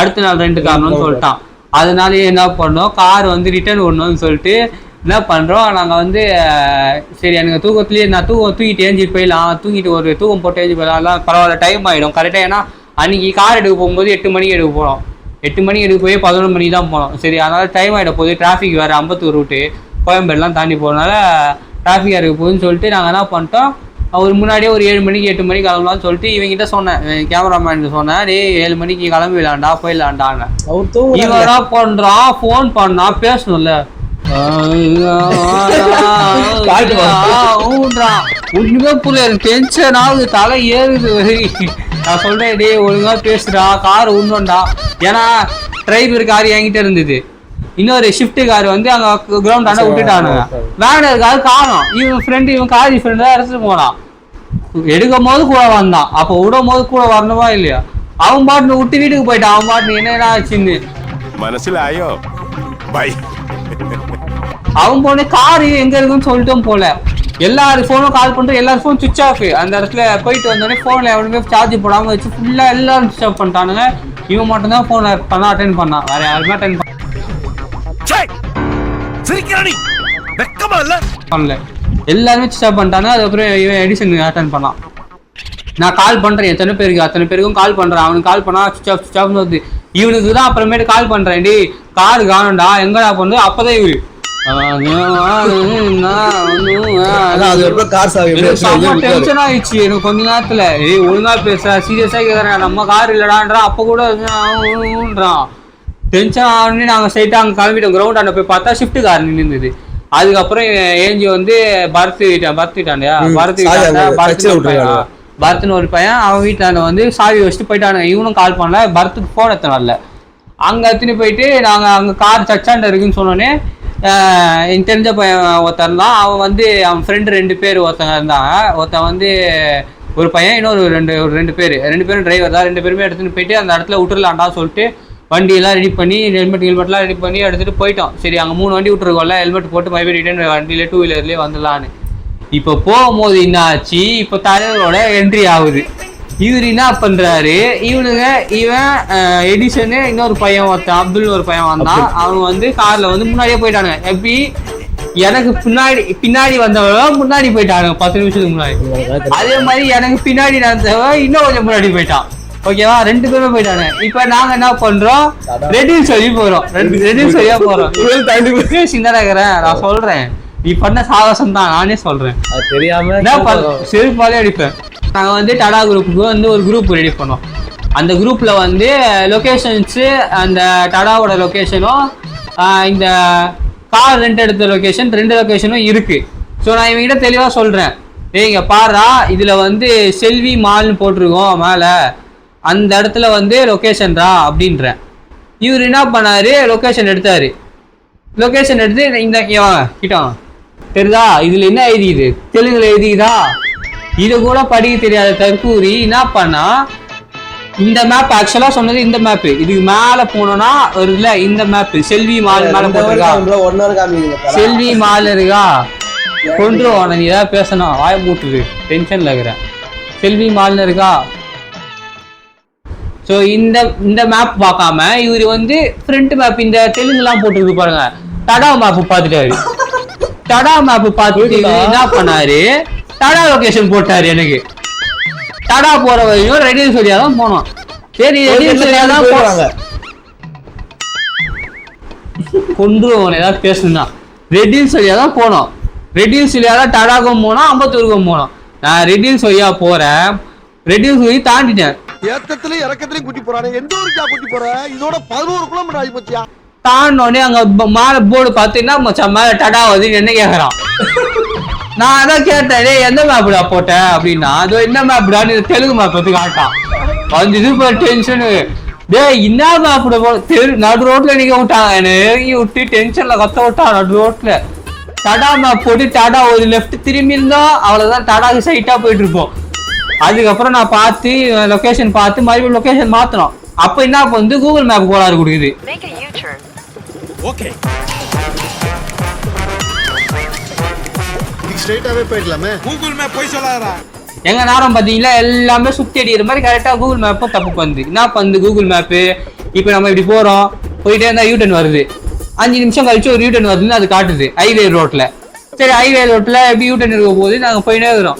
அடுத்த நாள் ரெண்டு காரணம்னு சொல்லிட்டான். அதனாலேயே என்ன பண்ணோம், கார் வந்து ரிட்டர்ன் பண்ணணும்னு சொல்லிட்டு என்ன பண்ணுறோம். நாங்கள் வந்து சரி எனக்கு தூக்கத்துலேயே நான் தூங்கிட்டு ஏஞ்சிட்டு போயிடலாம், தூங்கிட்டு ஒரு தூக்கம் போட்டு ஏஞ்சி போயிடலாம், பரவாயில்ல டைம் ஆகிடும் கரெக்டாக. ஏன்னா அன்றைக்கி கார் எடுக்க போகும்போது 8 மணிக்கு எடுக்க போகிறோம். 8 மணிக்கு எடுக்க போய் 11 மணிக்கு தான் போனோம். சரி அதனால் டைம் ஆகிட போகுது. டிராஃபிக் வேறு அம்பத்தூர் ரூட்டு கோயம்பேடுலாம் தாண்டி போகிறதுனால டிராஃபிக்காக இருக்க போகுதுன்னு சொல்லிட்டு நாங்கள் என்ன பண்ணிட்டோம், அவர் முன்னாடியே ஒரு 7 மணிக்கு 8 மணிக்கு கிளம்பலான்னு சொல்லிட்டு இவங்கிட்ட சொன்னேன், கேமராமேன் சொன்னேன், டே 7 மணிக்கு கிளம்பி விளாண்டா போயிடலாண்டாங்க. இவரா பண்ணுறான், ஃபோன் பண்ணா பேசணும்ல ஒண்ணுமே புரியல. டென்ஷன் ஆகுது, தலை ஏறுது. நான் சொல்றேன் டே ஒழுங்கா பேசுடா, கார் உண்டோண்டா. ஏன்னா டிரைவர் கார் என்கிட்ட இருந்தது, இன்னொரு ஷிஃப்ட் கார் வந்து அங்க கிரவுண்ட் ஆண்ட விட்டுட்டானுங்க. வேனர் கார் காணும். இவன் ஃப்ரெண்டு, இவன் காரி ஃப்ரெண்டு தான் எடுத்துட்டு போனான். எடுக்கும் போது கூட வந்தான், அப்போ விடும் போது கூட வரணுமா இல்லையா? அவன் பாட்டு விட்டு வீட்டுக்கு போயிட்டான். அவன் பாட்டு என்ன ஆச்சுன்னு மனசிலாயோ பை. அவன் போன கார் எங்க இருக்குன்னு சொல்லிட்டும் போல. எல்லாரும் போனும் கால் பண்ணிட்டு எல்லாரும் போன் சுவிச் ஆஃப். அந்த இடத்துல போயிட்டு வந்தோடனே போன்ல எவனுமே சார்ஜ் போடாம வச்சு ஃபுல்லா எல்லாரும் சுவிச் ஆஃப் பண்ணிட்டானுங்க. இவன் மட்டும் தான் போன் பண்ணா அட்டென்ட் பண்ணான், வேற யாருமே அட்டென்ட் பண்ணல. எல்லாருமே சுவிச் ஆஃப் பண்ணிட்டாங்க. அதுக்கப்புறம் இவன் எடிசன் அட்டென்ட் பண்ணான். நான் கால் பண்றேன் எத்தனை பேருக்கு, அத்தனை பேருக்கும் கால் பண்றேன். அவனுக்கு கால் பண்ணா சுவிச் ஆஃப் வருது. இவனுக்கு தான் அப்புறமேட்டு கால் பண்றேன், டி கார் காணும்டா எங்கடா பண்ணு. அப்பதான் இவரு டென்ஷன் ஆயிடுச்சு எனக்கு கொஞ்ச நேரத்துல. ஒழுங்கா பேசுறா, சீரியஸா கேக்குறேன், நம்ம கார் இல்லடான்றா. அப்ப கூட டென்ஷன் ஆகணும்னு நாங்க ஸ்ட்ரைட்டா அங்க கிளம்பிட்டோம். கிரவுண்ட் ஆண்ட போய் பார்த்தா ஷிஃப்ட் கார் நின்றுது. அதுக்கப்புறம் ஏஞ்சி வந்து பரத்துட்டாண்டியா பரத்னு ஒரு பையன், அவன் வீட்டாண்ட வந்து சாவி வச்சுட்டு போயிட்டானுங்க. இவனும் கால் பண்ணல, பரத்துக்கு போன் எத்தனை வரல. அங்க எத்தனை போயிட்டு நாங்க அங்க கார் சச்சாண்ட இருக்குன்னு சொன்னோன்னே எனக்கு தெரிஞ்ச பையன் ஒருத்தன் தான். அவன் வந்து அவன் ஃப்ரெண்டு 2 பேர் ஒருத்தங்க இருந்தாங்க. ஒருத்தன் வந்து ஒரு பையன், இன்னொரு ரெண்டு பேரும் டிரைவர் தான். 2 பேருமே எடுத்துட்டு போயிட்டு அந்த இடத்துல விட்டுறலாண்டா சொல்லிட்டு வண்டியெல்லாம் ரெடி பண்ணி ஹெல்மெட்லாம் ரெடி பண்ணி எடுத்துட்டு போயிட்டோம். சரி அங்கே 3 வண்டி விட்டுருக்கோம்ல, ஹெல்மெட் போட்டு மறுபடியும் ரிட்டர்ன் வண்டியில 2 வீலர்லேயே வந்துடலான்னு. இப்போ போகும்போது என்ன ஆச்சு, இப்போ தலைவரோட என்ட்ரி ஆகுது. இவர் என்ன பண்றாரு, இவன் எடிசனு இன்னொரு பையன் ஒருத்தன் அப்துல் ஒரு பையன் வந்தான். அவங்க வந்து கார்ல வந்து முன்னாடியே போயிட்டானுங்க. எப்படி எனக்கு பின்னாடி வந்தவங்க முன்னாடி போயிட்டானுங்க 10 நிமிஷத்துக்கு முன்னாடி. அதே மாதிரி எனக்கு பின்னாடி நடந்தவன் இன்னும் கொஞ்சம் முன்னாடி போயிட்டான். ஓகேவா, 2 பேருமே போயிட்டாங்க. இப்ப நாங்க என்ன பண்றோம், ரெடியூஸ் சொல்லி போறோம். ரெடியூஸ் சொல்லியா போறோம். நான் சொல்றேன், நீ பண்ண சாகசம் தான், நானே சொல்றேன். தெரியாம செருப்பாலே அடிப்பேன். நாங்க வந்து டாடா குரூப்புக்கு வந்து ஒரு குரூப் ரெடி பண்ணோம். அந்த குரூப்ல வந்து லொகேஷன்ஸ், அந்த டாடாவோட லொகேஷனும் இந்த கார் ரெண்ட் எடுத்த லொகேஷன் 2 லொகேஷனும் இருக்கு. ஸோ நான் இவங்கிட்ட தெளிவா சொல்றேன், இங்க பாரா இதுல வந்து செல்வி மால்னு போட்டிருக்கோம் மேல, அந்த இடத்துல வந்து லொகேஷன்ரா அப்படின்றேன். இவர் என்ன பண்ணாரு, லொகேஷன் எடுத்தாரு. லொகேஷன் எடுத்து இந்த கிட்ட தெரியுதா, இதுல என்ன எழுதிது, தெலுங்குல எழுதிதா, இது கூட படிக்க தெரியாத தற்கூரி என்ன பண்ணா, இந்த மேப் ஆக்சுவலா சொன்னது இந்த மேப், இதுக்கு மேல போனோம்னா வருதுல இந்த மேப், செல்வி மால் மேல போட்டிருக்கா, செல்வி மால் இருக்கா, கொண்டுருவான நீ ஏதாவது பேசணும், வாய மூட்டுது, டென்ஷன்ல இருக்கிறேன். செல்வி மால்னு இருக்கா. ஸோ இந்த மேப் பார்க்காம இவர் வந்து ஃப்ரண்ட் மேப் இந்த தெலுங்குலாம் போட்டுருக்கு பாருங்க, டடா மேப் பார்த்துட்டாரு. டடா மேப் பார்த்துட்டு என்ன பண்ணாரு, டடா லொகேஷன் போட்டாரு. எனக்கு டடா போற வரையும் ரெடியூஸ் வழியா தான் போனோம். சரி ரெடியூஸ் வழியா தான் போறாங்க, கொண்டுருவோம் ஏதாவது பேசணும்னா. ரெடியூஸ் வழியா தான் போனோம். ரெடியூஸ் வழியா தான் டடாக்கும் போனோம், அம்பத்தூருக்கும் போனோம். நான் ரெடியூஸ் வழியா போறேன், ரெடியூஸ் வழி தாண்டிட்டேன். ஏத்தத்திலயும் இறக்கத்திலயும் கூட்டி போறானே, எந்த ஊருக்கா கூட்டி போற, இதோட 11 கிலோமீட்டர் ஆகி போச்சியா. தாண்டோடனே அங்க மேல போர்டு பார்த்தீங்கன்னா மச்சான் மேல டடா வந்து என்ன கேக்குறான். நான் அதான் கேட்டேன், எந்த மேப்டா போட்டேன் அப்படின்னா, அது என்ன மேப்டான்னு தெலுங்கு மேப் வந்து காட்டான். வந்து இது போய் டென்ஷனு, டே என்ன மேப்ட போ, நடு ரோட்ல நிக்க விட்டாங்க, என்ன இறங்கி விட்டு டென்ஷன்ல கத்த விட்டான் நடு ரோட்ல. டடா மேப் போட்டு டாடா ஒரு லெஃப்ட் திரும்பி இருந்தோம், அவ்வளவுதான், டாடாக்கு சைட்டா போயிட்டு இருப்போம். அதுக்கப்புறம் நான் பார்த்து லொகேஷன் பார்த்து மறுபடியும் லொகேஷன் மாத்தணும். அப்ப என்ன வந்து கூகுள் மேப் கோளாறு கொடுக்குது. ஓகே ஸ்ட்ரைட்டாவே போயிடலாமே, கூகுள் மேப் போய் சொல்லாதடா. எங்க நேரம் பாத்தீங்களா, எல்லாமே சுத்தி அடிக்கிற மாதிரி கரெக்டா கூகுள் மேப்பும் தப்பு பண்ணுது. என்ன பண்ணுது கூகுள் மேப்பு, இப்ப நம்ம இப்படி போறோம், போயிட்டே இருந்தா யூட்டன் வருது, 5 நிமிஷம் கழிச்சு ஒரு யூட்டன் வருதுன்னு அது காட்டுது ஹைவே ரோட்ல. சரி ஹைவே ரோட்ல எப்படி யூட்டன் இருக்க போது நாங்க போயிட்டே இருக்கிறோம்.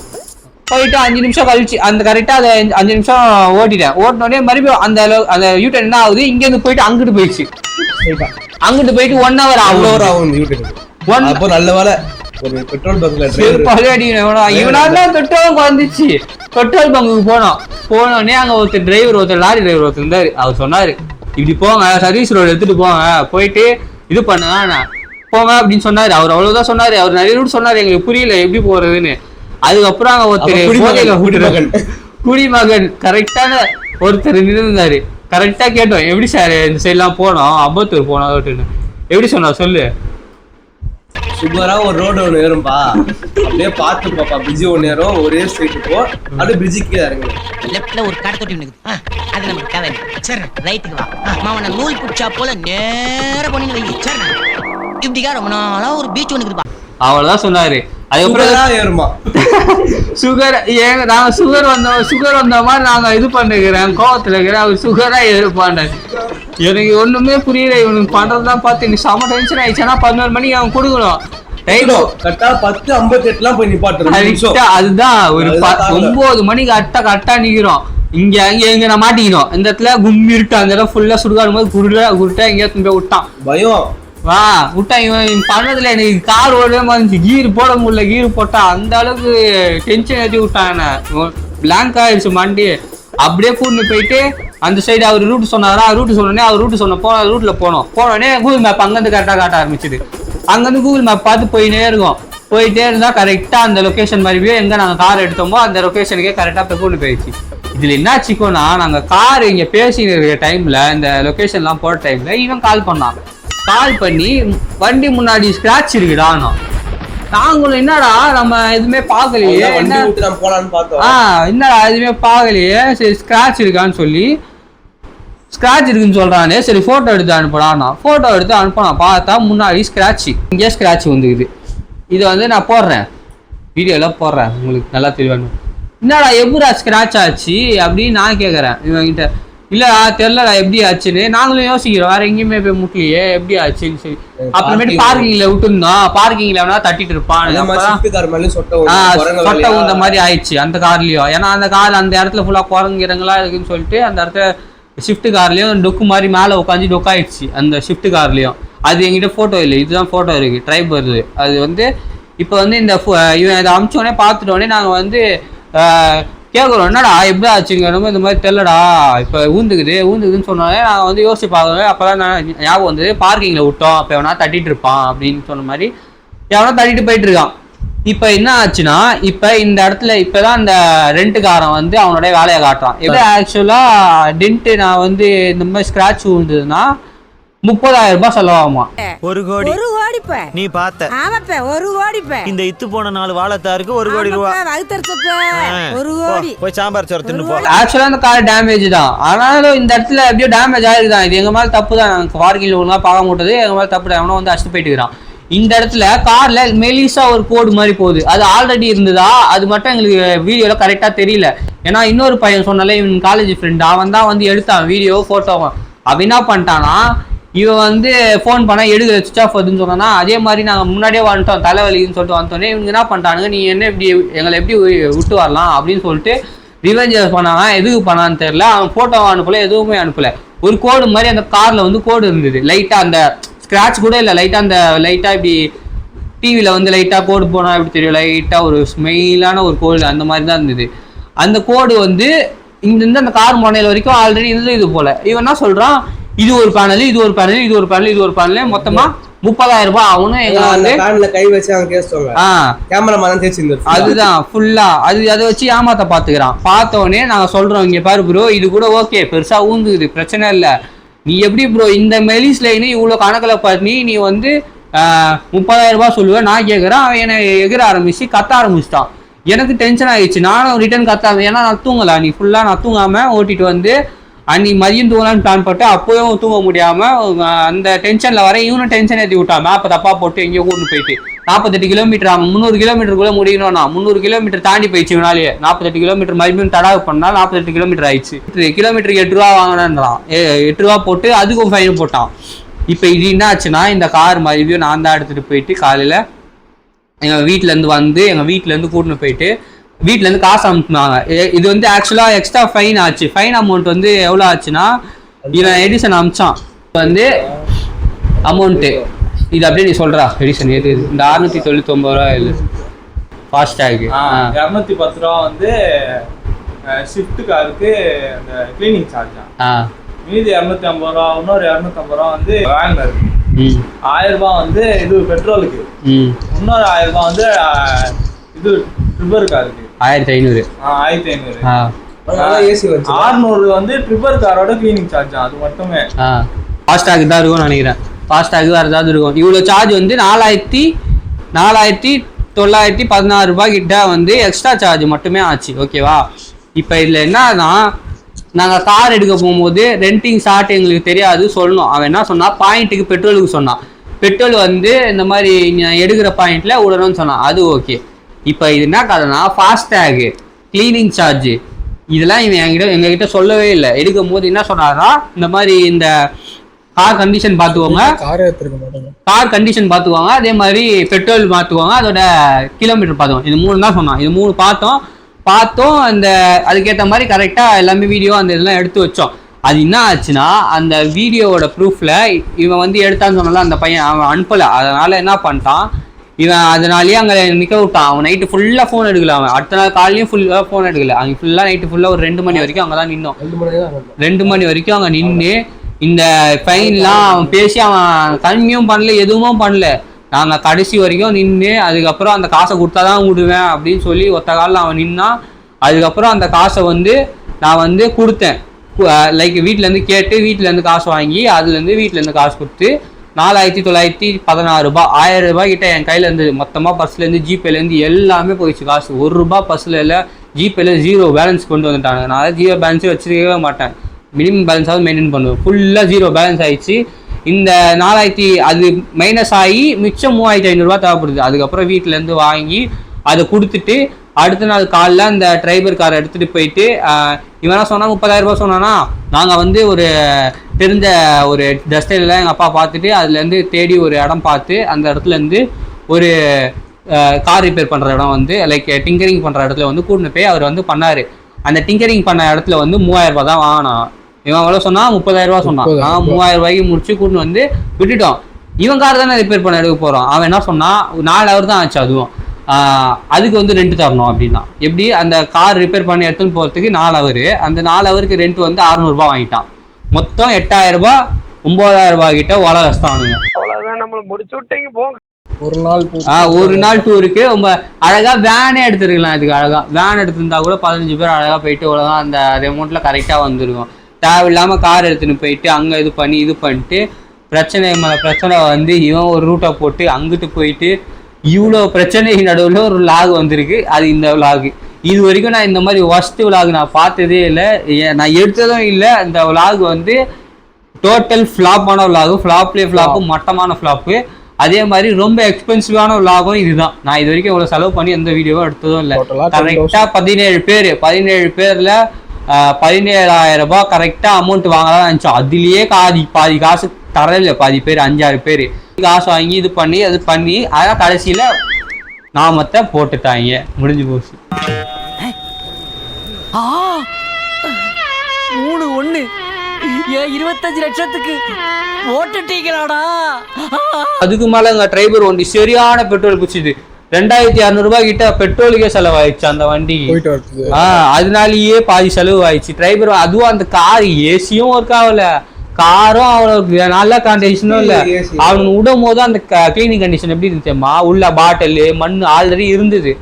போயிட்டு 5 நிமிஷம் கழிச்சு அந்த கரெக்டா அதை 5 நிமிஷம் ஓட்டிட்டேன். ஓட்டினோடனே மறுபடியும் அந்த யூட்டன் என்ன ஆகுது, இங்க இருந்து போயிட்டு அங்கிட்டு போயிடுச்சு. அங்கிட்டு போயிட்டு 1 hour ஆகும். அப்போ நல்ல வேலை ஒரு பெட்ரோல் பங்க்ல இவனால பெட்ரோல் வந்துச்சு. பெட்ரோல் பங்குக்கு போனோடனே அங்க ஒருத்தர் லாரி டிரைவர் ஒருத்தர் இருந்தாரு. அவர் சொன்னாரு, இப்படி போங்க சர்வீஸ் ரோடு எடுத்துட்டு போங்க, போயிட்டு இது பண்ணுங்க போங்க அப்படின்னு சொன்னாரு. அவர் அவ்வளவுதான் சொன்னாரு. அவர் நிறைய ரூட் சொன்னாரு, எங்களுக்கு புரியல எப்படி போறதுன்னு. அதுக்கப்புறம் அங்க ஒருத்தர் குடிமகன் கரெக்டான ஒருத்தர் இருந்தாரு. கரெக்டா கேட்டோம், எப்படி சார் இந்த சைட்லாம் போனோம், அம்பத்தூர் போனோம் அப்படின்னு. எப்படி சொன்னா சொல்லு. சூப்பரா ஒரு ரோடு ஒன்று ஏறும்பா, அப்படியே பார்த்து பாப்பா, பிரிட்ஜ் ஒன்று ஏறும், ஒரே ஸ்ட்ரைட் போ, அப்படியே பிரிட்ஜு கீழே இறங்கு. லெஃப்ட்ல ஒரு கடை தொட்டி இருக்குது, அது நமக்கு தேவை. சரி ரைட்டுக்கு வா மாவன நூல் புடிச்சா போல நேர பண்ணி வை. சரி இப்படிக்கா ரொம்ப நாளா ஒரு பீச் ஒன்று இருக்குப்பா. அவ்வளவுதான் சொன்னாரு. அதுக்கப்புறம் ஏறுமா சுகர் நாங்க சுகர் வந்த மாதிரி நாங்க இது பண்ணுகிறேன், கோவத்துல இருக்கிறேன். அவர் சுகரா இருப்பாண்டாரு. எனக்கு ஒண்ணுமே புரியல. இவனுக்கு பண்றதுதான் பார்த்து எனக்கு செம டென்ஷன் ஆயிடுச்சுன்னா 11 மணிக்கு அவன் கொடுக்கணும். கரெக்டா 10:58 போய் நிப்பாட்டுறோம். அதுதான் ஒரு 9 மணிக்கு கரெக்டா நிக்கிறோம். இங்க எங்க நான் மாட்டிக்கணும். இந்த இடத்துல கும்மி இருக்கு, அந்த இடம் ஃபுல்லா சுடுகாடும் போது குருட்டா எங்கேயாவது போய் விட்டான். பயம் வா விட்டா இவன் பண்ணதுல எனக்கு கார் ஓடவே மாதிரி கீர் போட முடியல. கீர் போட்டா அந்த அளவுக்கு டென்ஷன் ஏற்றி விட்டான். பிளாங்க் ஆயிடுச்சு மண்டி. அப்படியே கூட்டிட்டு போயிட்டு அந்த சைடு அவர் ரூட் சொன்னாரா, ரூட் சொன்னோடனே அவர் ரூட் ரூட்ல போனோடனே கூகுள் மேப் அங்கேருந்து கரெக்டாக காட்ட ஆரம்பிச்சுது. அங்கேருந்து கூகுள் மேப் பார்த்து போயிட்டே இருக்கோம். போயிட்டே இருந்தா கரெக்டா அந்த லொகேஷன் மாதிரியே எங்க நாங்க கார் எடுத்தோமோ அந்த லொகேஷனுக்கே கரெக்டா போய் கூட்டு போயிடுச்சு. இதுல என்ன சிக்கோனா, நாங்க கார் இங்க பேசிட்டு இருக்கிற டைம்ல இந்த லொகேஷன்லாம் போற டைம்ல இவன் கால் பண்ணான். கால் பண்ணி வண்டி முன்னாடி ஸ்கிராட்ச் இருக்குடா. நாங்களும் என்னடா நம்ம எதுவுமே பார்க்கலையே, என்னடா எதுவுமே பார்க்கலையே, சரி ஸ்கிராட்ச் இருக்கான்னு சொல்லி ஸ்கிராட்ச் இருக்குன்னு சொல்றானே, சரி போட்டோ எடுத்து அனுப்பலாம். போட்டோ எடுத்து அனுப்பலாம். பார்த்தா முன்னாடி ஸ்கிராட்ச், இங்கே ஸ்கிராட்ச் வந்துக்குது. இதை வந்து நான் போடுறேன், வீடியோலாம் போடுறேன், உங்களுக்கு நல்லா தெரியும். என்னடா எப்படா ஸ்கிராட்ச் ஆச்சு அப்படின்னு நான் கேட்குறேன் இவங்கிட்ட. இல்லடா தெரியலடா எப்படி ஆச்சுன்னு. நாங்களும் யோசிக்கிறோம், வேற எங்கேயுமே போய் முட்டலையே, எப்படி ஆச்சுன்னு சொல்லி. அப்புறமேட்டு பார்க்கிங்ல விட்டுருந்தோம். பார்க்கிங்ல வேணா தட்டிட்டு இருப்பான். சொட்டை இந்த மாதிரி ஆயிடுச்சு அந்த கார்லயும். ஏன்னா அந்த கார் அந்த இடத்துல ஃபுல்லா குரங்குறங்களா இருக்குன்னு சொல்லிட்டு அந்த இடத்துல ஷிஃப்ட் கார்லயும் டொக்கு மாதிரி மேலே உட்காந்து டொக்காயிடுச்சு அந்த ஷிஃப்ட் கார்லயும். அது எங்கிட்ட போட்டோ இல்லை, இதுதான் போட்டோ இருக்கு, ட்ரைப் வருது. அது வந்து இப்போ வந்து இந்த இவன் இதை அமிச்சோடனே பார்த்துட்டோடனே நாங்கள் வந்து கேட்குறோம், என்னடா எப்படி ஆச்சுங்க, ரொம்ப இந்த மாதிரி தெரிலடா, இப்போ ஊந்துக்குதுன்னு சொன்னாலே நாங்கள் வந்து யோசிச்சு பார்க்குறோம். அப்போ தான் நான் ஞாபகம் வந்து பார்க்கிங்கில் விட்டோம், அப்போ எவனா தட்டிட்டு இருப்பான் அப்படின்னு சொன்ன மாதிரி எவனா தட்டிட்டு போயிட்டு இருக்கான். இப்போ என்ன ஆச்சுன்னா, இப்போ இந்த இடத்துல இப்போதான் இந்த ரெண்ட்டுக்காரன் வந்து அவனோட வேலையை காட்டுறான். எப்படி ஆக்சுவலாக டென்ட்டு நான் வந்து இந்த மாதிரி ஸ்க்ராட்ச் விழுந்ததுன்னா 30,000 ரூபாய் செலவாகுமா. 1 கோடி நீ பார்த்த ஒரு கோடி இந்த இத்து போன 4 வாழைத்தாருக்கு 1 கோடி ரூபாய் போய் சாம்பார் சோறு தின்னு போ. ஆக்சுவலா அந்த கார் டேமேஜ் தான், ஆனாலும் இந்த இடத்துல எப்படியோ டேமேஜ் ஆயிருதான். இது எங்க மேல தப்பு தான், பார்க்கிங்ல ஒழுங்கா பார்க்க மாட்டது எங்க மேல தப்பு தான். அவனும் வந்து அடிச்சு போயிட்டு இருக்கிறான். இந்த இடத்துல கார்ல மெலிசா ஒரு கோடு மாதிரி போகுது, அது ஆல்ரெடி இருந்ததா அது மட்டும் எங்களுக்கு வீடியோல கரெக்டா தெரியல. ஏன்னா இன்னொரு பையன் சொன்னால இவன் காலேஜ் ஃப்ரெண்ட், அவன் தான் வந்து எடுத்தான் வீடியோ போட்டோவும். அவன் என்ன பண்ணிட்டானா, இவன் வந்து ஃபோன் பண்ணா எடுக்க சுவிச் ஆஃப் வருதுன்னு சொன்னா, அதே மாதிரி நாங்கள் முன்னாடியே வந்துட்டோம் தலைவலின்னு சொல்லிட்டு வந்தோடனே இவங்க என்ன பண்ணிட்டானுங்க, நீ என்ன எப்படி எங்களை எப்படி விட்டு வரலாம் அப்படின்னு சொல்லிட்டு ரிவெஞ்ச் பண்ணாங்க. எதுக்கு பண்ணான்னு தெரியல. அவன் போட்டோ அனுப்பல, எதுவுமே அனுப்பல. ஒரு கோடு மாதிரி அந்த கார்ல வந்து கோடு இருந்தது, லைட்டா அந்த ஸ்கிராட்ச் கூட இல்லை, லைட்டா அந்த லைட்டா இப்படி டிவியில வந்து லைட்டா கோடு போனா எப்படி தெரியும், லைட்டா ஒரு ஸ்மெயிலான ஒரு கோடு அந்த மாதிரி தான் இருந்தது. அந்த கோடு வந்து இங்கிருந்து அந்த கார் முனையில வரைக்கும் ஆல்ரெடி இருந்தது. இது போல இவன் என்ன சொல்றான், இது ஒரு பேனல், இது ஒரு பேனல், இது ஒரு பேனல், இது ஒரு பேனல், மொத்தமா 30,000 ரூபாய் ஆகணும். எங்களை வந்து கை வச்சு அவன் கேமராமேன் தேய்ச்சி அதுதான் ஃபுல்லா அதை வச்சு ஏமாத்த பாத்துக்கிறான். பார்த்தோடனே நாங்க சொல்றோம், இங்க பாரு ப்ரோ, இது கூட ஓகே, பெருசா ஊந்துக்குது, பிரச்சனை இல்லை. நீ எப்படி ப்ரோ இந்த மெலிஸ் லைனு இவ்வளவு கணக்குல பண்ணி நீ வந்து 30,000 ரூபாய் சொல்லுவேன். நான் கேட்குறேன். அவன் என்னை எகிர ஆரம்பிச்சு கத்த ஆரம்பிச்சிட்டான். எனக்கு டென்ஷன் ஆயிடுச்சு. நானும் ரிட்டர்ன் கத்தாம, ஏன்னா நான் தூங்கல, நீ ஃபுல்லா நான் தூங்காம ஓட்டிட்டு வந்து அன்னைக்கு மதியம் தூங்கலான்னு பிளான் போட்டு அப்போயும் தூங்க முடியாம அந்த டென்ஷன்ல வர இவனும் டென்ஷன் ஏற்றி விட்டான். மேப்பை தப்பா போட்டு எங்கேயோ கூட்டு போயிட்டு 48 கிலோமீட்டர் ஆகும். 300 கிலோமீட்டருக்குள்ள முடியணும்னா 300 கிலோமீட்டர் தாண்டி போயிடுச்சு இவனாலேயே. 48 கிலோமீட்டர் மறுபடியும் தடாவு பண்ணா 48 கிலோமீட்டர் ஆயிடுச்சு. கிலோமீட்டருக்கு 8 ரூபா வாங்கினான்றான். 8 ரூபா போட்டு அதுக்கும் ஃபைன் போட்டான். இப்போ இது என்ன ஆச்சுன்னா, இந்த கார் மறுபடியும் நான் தான் எடுத்துட்டு போயிட்டு காலையில எங்க வீட்டிலேருந்து கூட்டின்னு போயிட்டு வீட்டிலேருந்து காசு அனுப்புனாங்க. இது வந்து ஆக்சுவலா எக்ஸ்ட்ரா ஃபைன் ஆச்சு. ஃபைன் அமௌண்ட் வந்து எவ்வளோ ஆச்சுன்னா, இவன் எடிசன் அமிச்சான் வந்து அமௌண்ட்டு இது அப்படியே நீ சொல்றா எடிசன் எது இந்த 699 ரூபா இல்லை ஃபாஸ்டேக் 210 ரூபா வந்து ஷிஃப்ட் காருக்கு அந்த கிளீனிங் சார்ஜா. மீதி 250 ரூபா, இன்னொரு 250 ரூபா வந்து வேன்ல இருக்கு. 1000 ரூபாய் வந்து இது பெட்ரோலுக்கு, இன்னொரு 1000 ரூபாய் வந்து இது ரிவர் காருக்கு 1500. ஏசி வச்சு 600 வந்து ட்ரிப்பர் காரோட கிளீனிங் சார்ஜ் அது மட்டுமே. ஃபாஸ்டாக் தான் இருக்கும்னு நினைக்கிறேன். ஃபாஸ்டாக் வேறு ஏதாவது இருக்கும். இவ்வளோ சார்ஜ் வந்து 4916 ரூபாய் கிட்ட வந்து எக்ஸ்ட்ரா சார்ஜ் மட்டுமே ஆச்சு. ஓகேவா? இப்போ இதில் என்னன்னா, நாங்கள் கார் எடுக்க போகும்போது ரெண்டிங் ஷார்ட் எங்களுக்கு தெரியாது சொல்லணும். அவன் என்ன சொன்னான், பாயிண்ட்டுக்கு பெட்ரோலுக்கு சொன்னான். பெட்ரோல் வந்து இந்த மாதிரி எடுக்கிற பாயிண்ட்ல விடணும்னு சொன்னான். அது ஓகே. இப்போ இது என்ன கதைனா, ஃபாஸ்டேகு, கிளீனிங் சார்ஜ், இதெல்லாம் இவன் எங்ககிட்ட சொல்லவே இல்லை. எடுக்கும் போது என்ன சொன்னார்னா, இந்த மாதிரி இந்த கார் கண்டிஷன் பார்த்துக்கோங்க, கார் கண்டிஷன் பார்த்துக்கோங்க, அதே மாதிரி பெட்ரோல் பார்த்துக்கோங்க, அதோட கிலோமீட்டர் பார்த்துக்கோங்க. இது 3 தான் சொன்னான். இது 3 பார்த்தோம். அந்த அதுக்கேற்ற மாதிரி கரெக்டாக எல்லாமே வீடியோ அந்த இதெல்லாம் எடுத்து வச்சோம். அது என்ன ஆச்சுன்னா, அந்த வீடியோவோட ப்ரூஃபில் இவன் வந்து எடுத்தான்னு சொன்னால அந்த பையன் அவன் அனுப்பலை. அதனால் என்ன பண்ணிட்டான் இவன், அதனாலேயே அங்கே நிற்க விட்டான். அவன் நைட்டு ஃபுல்லாக ஃபோன் எடுக்கல. அவன் அடுத்த நாள் காலையும் ஃபுல்லாக ஃபோன் எடுக்கல. அவங்க ஃபுல்லாக நைட்டு ஃபுல்லாக ஒரு 2 மணி வரைக்கும் அங்கே தான் நின்னோம். 2 மணி வரைக்கும் அங்கே நின்று இந்த ஃபைன்லாம் அவன் பேசி அவன் கம்மியும் பண்ணல, எதுவும் பண்ணல. நாங்கள் கடைசி வரைக்கும் நின்று அதுக்கப்புறம் அந்த காசை கொடுத்தா தான் விடுவேன் அப்படின்னு சொல்லி ஒத்த காலில் அவன் நின்னான். அதுக்கப்புறம் அந்த காசை வந்து நான் வந்து கொடுத்தேன். லைக் வீட்டிலேருந்து கேட்டு வீட்டிலேருந்து காசு வாங்கி அதுலேருந்து வீட்டிலேருந்து காசு கொடுத்து 4916 ரூபாய், 1000 ரூபாய் கிட்ட என் கையில் இருந்தது. மொத்தமாக பஸ்லேருந்து ஜிபேலேருந்து எல்லாமே போயிடுச்சு காசு. 1 ரூபா பஸ்ஸில் இல்லை, ஜிபேல 0 பேலன்ஸ் கொண்டு வந்துட்டாங்க. நான் 0 பேலன்ஸே வச்சுருக்கவே மாட்டேன். மினிமம் பேலன்ஸாவது மெயின்டைன் பண்ணுவேன். ஃபுல்லாக 0 பேலன்ஸ் ஆயிடுச்சு. இந்த 4000 அது மைனஸ் ஆகி மிச்சம் 3500 ரூபா தேவைப்படுது. அதுக்கப்புறம் வீட்டிலேருந்து வாங்கி அதை கொடுத்துட்டு அடுத்த நாள் காலைல அந்த டிரைவர் காரை எடுத்துகிட்டு போயிட்டு இவனா சொன்னா 30,000 ரூபாய் சொன்னானா. நாங்கள் வந்து ஒரு தெரிஞ்ச ஒரு டஸ்டைலில் எங்கள் அப்பா பார்த்துட்டு அதுலேருந்து தேடி ஒரு இடம் பார்த்து அந்த இடத்துலேருந்து ஒரு கார் ரிப்பேர் பண்ணுற இடம் வந்து லைக் டிங்கரிங் பண்ணுற இடத்துல வந்து கூட்டின்னு போய் அவர் வந்து பண்ணார். அந்த டிங்கரிங் பண்ண இடத்துல வந்து 3000 ரூபா தான் வாங்கினான். இவன் எவ்வளோ சொன்னா 30,000 ரூபா சொன்னான். 3000 ரூபாய்க்கு முடிச்சு கூட்டின்னு வந்து விட்டுட்டோம். இவன் கார் தானே ரிப்பேர் பண்ண எடுக்க போகிறோம். அவன் என்ன சொன்னான், 4 ஹவர் தான் ஆச்சு. அதுவும் அதுக்கு வந்து ரெண்ட் தரணும் அப்படின்னா. எப்படி அந்த கார் ரிப்பேர் பண்ணி எடுத்துன்னு போகிறதுக்கு 4 ஹவர், அந்த 4 ஹவருக்கு ரெண்ட் வந்து 600 ரூபாய் வாங்கிட்டான். மொத்தம் 8000 ரூபாய் 9000 ரூபாய் கிட்ட ஓல கஷ்டம். ஒரு நாள் டூருக்கு ரொம்ப அழகா வேனே எடுத்துருக்கலாம். இதுக்கு அழகா வேன் எடுத்திருந்தா கூட 15 பேர் அழகா போயிட்டு அவ்வளோதான் அந்த அமௌண்ட்ல கரெக்டாக வந்துருக்கும். தேவையில்லாம கார் எடுத்துன்னு போயிட்டு அங்கே இது பண்ணிட்டு பிரச்சனை மேலே பிரச்சனை வந்து இவன் ஒரு ரூட்டை போட்டு அங்கிட்டு போயிட்டு இவ்வளோ பிரச்சனை நடுவில் ஒரு விலாக் வந்திருக்கு. அது இந்த விலாக். இது வரைக்கும் நான் இந்த மாதிரி ஒஸ்ட் விலாக் நான் பார்த்ததே இல்லை, நான் எடுத்ததும் இல்லை. இந்த விலாக் வந்து டோட்டல் ஃப்ளாப்பான விலாகு, ஃப்ளாப்லேயே ஃப்ளாப்பு, மட்டமான ஃப்ளாப்பு. அதே மாதிரி ரொம்ப எக்ஸ்பென்சிவான விலாகும் இதுதான். நான் இது வரைக்கும் இவ்வளோ செலவு பண்ணி எந்த வீடியோவும் எடுத்ததும் இல்லை. கரெக்டாக 17 பேரில் 17,000 ரூபாய் கரெக்டாக அமௌண்ட் வாங்கலாம் நினச்சோம். அதுலேயே பாதி காசு தரல. பாதி பேர் 5-6 பேர் காசு வாங்கி இது பண்ணி அது பண்ணி அதான் கடைசியில் நாமத்தை போட்டுட்டாங்க. முடிஞ்சு போச்சு. 3-1 25 லட்சத்துக்கு ஓட்டுட்டீங்களாடா. அதுக்கு மேலே எங்கள் டிரைவர் வண்டி சரியான பெட்ரோல் குச்சிது. 2600 ரூபாய் கிட்ட பெட்ரோலுக்கே செலவாயிடுச்சு அந்த வண்டிக்கு. அதனாலேயே பாதி செலவு ஆயிடுச்சு. டிரைவர் அதுவும் அந்த கார் ஏசியும் ஒர்க் ஆகல, காரும் அவ்வளவு நல்ல கண்டிஷனும் இல்லை. அவனுக்கு விடும் போது அந்த கிளீனிங் கண்டிஷன் எப்படி இருந்துச்சுமா, உள்ள பாட்டில் மண் ஆல்ரெடி இருந்தது.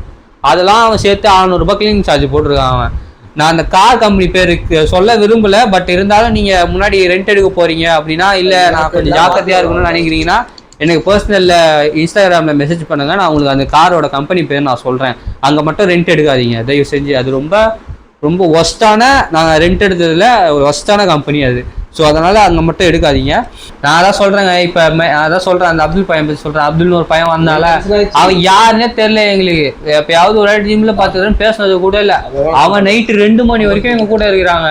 அதெல்லாம் அவன் சேர்த்து 600 ரூபாய் கிளீனிங் சார்ஜ் போட்டிருக்கான் அவன். நான் அந்த கார் கம்பெனி பேருக்கு சொல்ல விரும்பல, பட் இருந்தாலும் நீங்க முன்னாடி ரெண்ட் எடுக்க போறீங்க அப்படின்னா, இல்ல நான் கொஞ்சம் ஜாக்கிரதையா இருக்கணும்னு நினைக்கிறீங்கன்னா எனக்கு பர்சனல்ல இன்ஸ்டாகிராம்ல மெசேஜ் பண்ணுங்க. நான் உங்களுக்கு அந்த காரோட கம்பெனி பேர் நான் சொல்றேன். அங்க மட்டும் ரெண்ட் எடுக்காதீங்க தயவு செஞ்சு. அது ரொம்ப ரொம்ப ஒஸ்டான, நாங்கள் ரெண்ட் எடுத்ததுல ஒரு ஒஸ்டான கம்பெனி அது. ஸோ அதனால அங்கே மட்டும் எடுக்காதீங்க. நான் அதான் சொல்றேங்க. இப்போ அதான் சொல்றேன், அந்த அப்துல் பையன் பற்றி சொல்றேன். அப்துல்னு ஒரு பையன் வந்தால அவன் யாருன்னே தெரியல எங்களுக்கு. எப்பயாவது ஒரு வாட்டி ஜிம்ல பார்த்துக்கிறேன், பேசுனது கூட இல்லை. அவன் நைட்டு 2 மணி வரைக்கும் எங்க கூட இருக்கிறாங்க.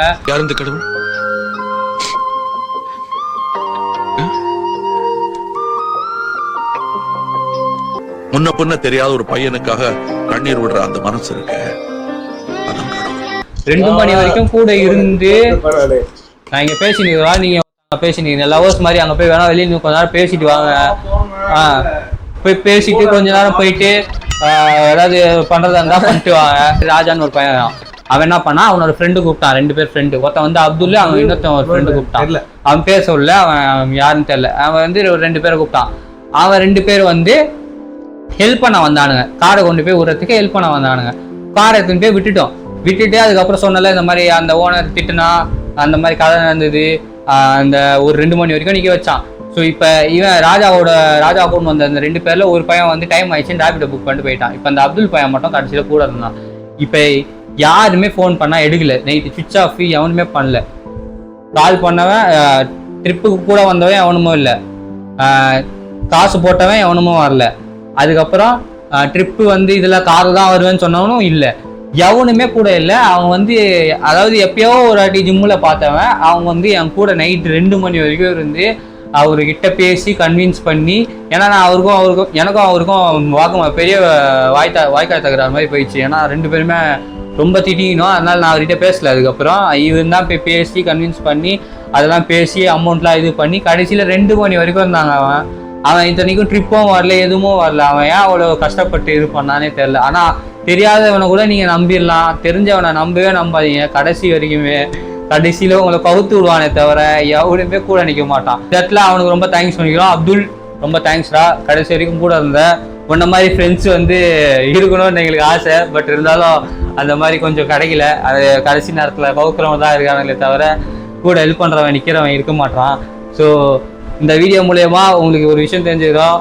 முன்ன பின்ன தெரியாத ஒரு பையனுக்காக கண்ணீர் விடுற அந்த மனசு இருக்கு. 2 மணி வரைக்கும் கூட இருந்து நான் இங்க பேசினீங்களா, நீங்க பேசினீங்க லவர்ஸ் மாதிரி. அங்க போய் வேணா வெளியே கொஞ்ச நேரம் பேசிட்டு வாங்க. போய் பேசிட்டு கொஞ்ச நேரம் போயிட்டு ஏதாவது பண்றதா இருந்தா பண்ணிட்டு வாங்க. ராஜான்னு ஒரு பையன், அவன் என்ன பண்ணா, அவனோட ஃப்ரெண்டு கூப்பிட்டான். 2 பேர் ஃப்ரெண்டு. ஒருத்தன் வந்து அப்துல், அவன் இன்னொருத்தன் ஒரு ஃப்ரெண்டு கூப்பிட்டான். அவன் பேச உள்ள அவன் யாருன்னு தெரியல. அவன் வந்து 2 பேரை கூப்பிட்டான். அவன் 2 பேர் வந்து ஹெல்ப் பண்ண வந்தானுங்க. காரை கொண்டு போய் விடுறதுக்கு ஹெல்ப் பண்ண வந்தானுங்க. காரை எடுத்துன்னு போய் விட்டுட்டோம். விட்டுட்டு அதுக்கப்புறம் சொன்னல இந்த மாதிரி அந்த ஓனர் திட்டுனா அந்த மாதிரி கதை நடந்தது. அந்த ஒரு 2 மணி வரைக்கும் நிற்க வச்சான். ஸோ இப்போ இவன் ராஜா கூட வந்த அந்த 2 பேர்ல ஒரு பையன் வந்து டைம் ஆயிடுச்சுன்னு ரேபிடோ புக் பண்ணிட்டு போயிட்டான். இப்போ அந்த அப்துல் பையன் மட்டும் கடைசியில் கூட இருந்தான். இப்போ யாருமே ஃபோன் பண்ணால் எடுக்கல, நைட்டு சுவிட்ச் ஆஃப், எவனுமே பண்ணல. கால் பண்ணவன் ட்ரிப்புக்கு கூட வந்தவன் எவனுமோ இல்லை, காசு போட்டவன் எவனுமோ வரல. அதுக்கப்புறம் ட்ரிப்பு வந்து இதில் கார் தான் வருவேன்னு சொன்னவனும் இல்லை, எவனுமே கூட இல்லை. அவன் வந்து அதாவது எப்பயோ ஒரு வாட்டி ஜிம்மில் பார்த்தவன், அவங்க வந்து என் கூட நைட்டு 2 மணி வரைக்கும் இருந்து அவர்கிட்ட பேசி கன்வின்ஸ் பண்ணி, ஏன்னா நான் எனக்கும் அவருக்கும் பெரிய வாய்க்கால் தகுற மாதிரி போயிடுச்சு. ஏன்னா 2 பேருமே ரொம்ப திட்டிக்கணும், அதனால நான் அவர்கிட்ட பேசல. அதுக்கப்புறம் இவன் தான் போய் பேசி கன்வின்ஸ் பண்ணி அதெல்லாம் பேசி அமௌண்ட்லாம் இது பண்ணி கடைசியில் 2 மணி வரைக்கும் இருந்தாங்க. அவன் இத்தனைக்கும் ட்ரிப்பும் வரல, எதுவும் வரல. அவன் ஏன் அவ்வளோ கஷ்டப்பட்டு இது பண்ணானே தெரில. ஆனால் தெரியாதவனை கூட நீங்கள் நம்பிடலாம், தெரிஞ்சவனை நம்பவே நம்பாதீங்க கடைசி வரைக்குமே. கடைசியில் உங்களை கவுத்து விடுவானே தவிர எவனுமே கூட நிற்க மாட்டான். இந்த இடத்துல அவனுக்கு ரொம்ப தேங்க்ஸ் பண்ணிக்கிறோம். அப்துல், ரொம்ப தேங்க்ஸ்டா, கடைசி வரைக்கும் கூட இருந்த. உன்ன மாதிரி ஃப்ரெண்ட்ஸ் வந்து இருக்கணும்னு எங்களுக்கு ஆசை, பட் இருந்தாலும் அந்த மாதிரி கொஞ்சம் கிடைக்கல. அது கடைசி நேரத்தில் கவுக்கிறவன் தான் இருக்கானுங்களே தவிர கூட ஹெல்ப் பண்ணுறவன் நிற்கிறவன் இருக்க மாட்டான். ஸோ இந்த வீடியோ மூலயமா உங்களுக்கு ஒரு விஷயம் தெரிஞ்சுக்கிறோம்.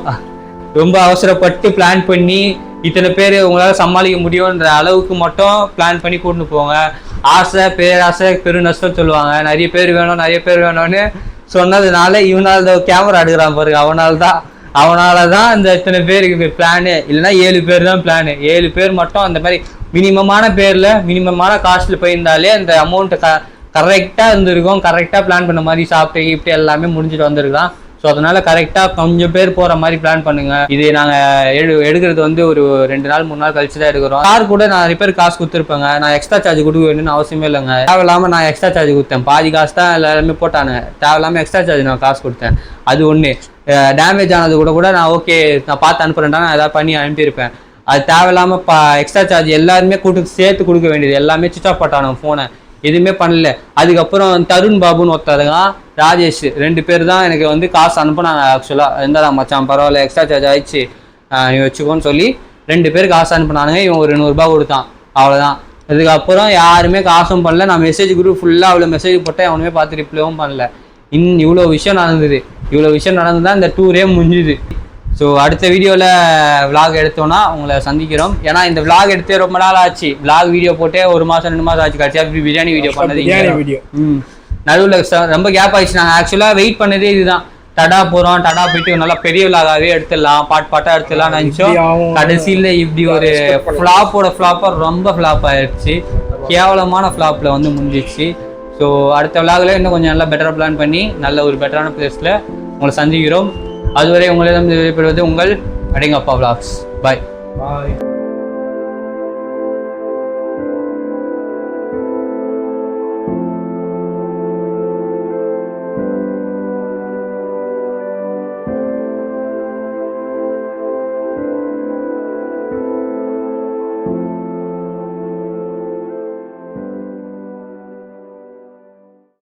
ரொம்ப அவசரப்பட்டு பிளான் பண்ணி இத்தனை பேர் உங்களால் சமாளிக்க முடியுன்ற அளவுக்கு மட்டும் பிளான் பண்ணி கூட்டின்னு போங்க. ஆசை பேராசை பெருநஷ்டம் சொல்லுவாங்க. நிறைய பேர் வேணும்னு சொன்னதுனால இவனால கேமரா எடுக்கிறான் பாருங்க, அவனால தான் இந்த இத்தனை பேருக்கு பிளானு. இல்லைன்னா 7 பேர் தான் பிளானு. 7 பேர் மட்டும் அந்த மாதிரி மினிமமான காஸ்ட்ல போயிருந்தாலே அந்த அமௌண்ட்டு கரெக்டாக இருந்திருக்கும். கரெக்டாக பிளான் பண்ண மாதிரி சாப்பிட்டு இப்படி எல்லாமே முடிஞ்சுட்டு வந்திருக்கலாம். ஸோ அதனால கரெக்டாக கொஞ்சம் பேர் போகிற மாதிரி பிளான் பண்ணுங்க. இது நாங்கள் எடுக்கிறது வந்து ஒரு 2 நாள் 3 நாள் கழிச்சு தான் எடுக்கிறோம். கார் கூட நான் நிறைய பேர் காசு கொடுத்துருப்பேங்க, நான் எக்ஸ்ட்ரா சார்ஜ் கொடுக்க வேணும்னு அவசியமே இல்லைங்க. தேவையில்லாமல் நான் எக்ஸ்ட்ரா சார்ஜ் கொடுத்தேன், பாதி காசு தான் எல்லாருமே போட்டானுங்க. தேவையில்லாமல் எக்ஸ்ட்ரா சார்ஜ் நான் காசு கொடுத்தேன். அது ஒன்று. டேமேஜ் ஆனது கூட நான் ஓகே நான் பார்த்து அனுப்புறேன்டா, நான் எதாவது பண்ணி அனுப்பியிருப்பேன். அது தேவையில்லாமல் எக்ஸ்ட்ரா சார்ஜ் எல்லாருமே சேர்த்து கொடுக்க வேண்டியது. எல்லாமே சுவிச் ஆஃப் போட்டானுங்க ஃபோனை, எதுவுமே பண்ணல. அதுக்கப்புறம் தருண் பாபுன்னு ஒருத்தருங்க, ராஜேஷ், 2 பேர் தான் எனக்கு வந்து காசு அனுப்புனாங்க. ஆக்சுவலாக எந்தடா மச்சான் பரவாயில்ல எக்ஸ்ட்ரா சார்ஜ் ஆயிடுச்சு நீ வச்சுக்கோன்னு சொல்லி 2 பேர் காசு அனுப்புனானுங்க. இவன் ஒரு 100 ரூபா கொடுத்தான், அவ்வளோதான். அதுக்கப்புறம் யாருமே காசும் பண்ணல. நான் மெசேஜ் குரூப் ஃபுல்லாக அவ்வளோ மெசேஜ் போட்டேன், அவனுமே பார்த்து ரிப்ளைவும் பண்ணல. இவ்வளோ விஷயம் நடந்தது தான் இந்த டூரே முடிஞ்சுது. ஸோ அடுத்த வீடியோவில் விளாக் எடுத்தோன்னா உங்களை சந்திக்கிறோம். ஏன்னா இந்த விளாக் எடுத்தே ரொம்ப நாள் ஆச்சு. விளாக் வீடியோ போட்டே 1 மாதம் 2 மாதம் ஆச்சு. கடைசியாக பிரியாணி வீடியோ பண்ணது நடுவில் ரொம்ப கேப் ஆயிடுச்சு. நாங்கள் ஆக்சுவலாக வெயிட் பண்ணதே இதுதான். டடா போயிட்டு நல்லா பெரிய விளாகாவே எடுத்துடலாம், பாட்டாக எடுத்துடலாம் நினச்சோம். கடைசியில் இப்படி ஒரு ஃப்ளாப்பாக ரொம்ப ஃப்ளாப் ஆயிடுச்சு. கேவலமான ஃப்ளாப்பில் வந்து முடிஞ்சிச்சு. ஸோ அடுத்த விளாகில் இன்னும் கொஞ்சம் நல்லா பெட்டராக பிளான் பண்ணி நல்ல ஒரு பெட்டரான பிளேஸில் உங்களை சந்திக்கிறோம். அதுவரை உங்களிடம் விடைபெறுவது உங்கள் அடேங்கப்பா விளாக்ஸ். பாய்.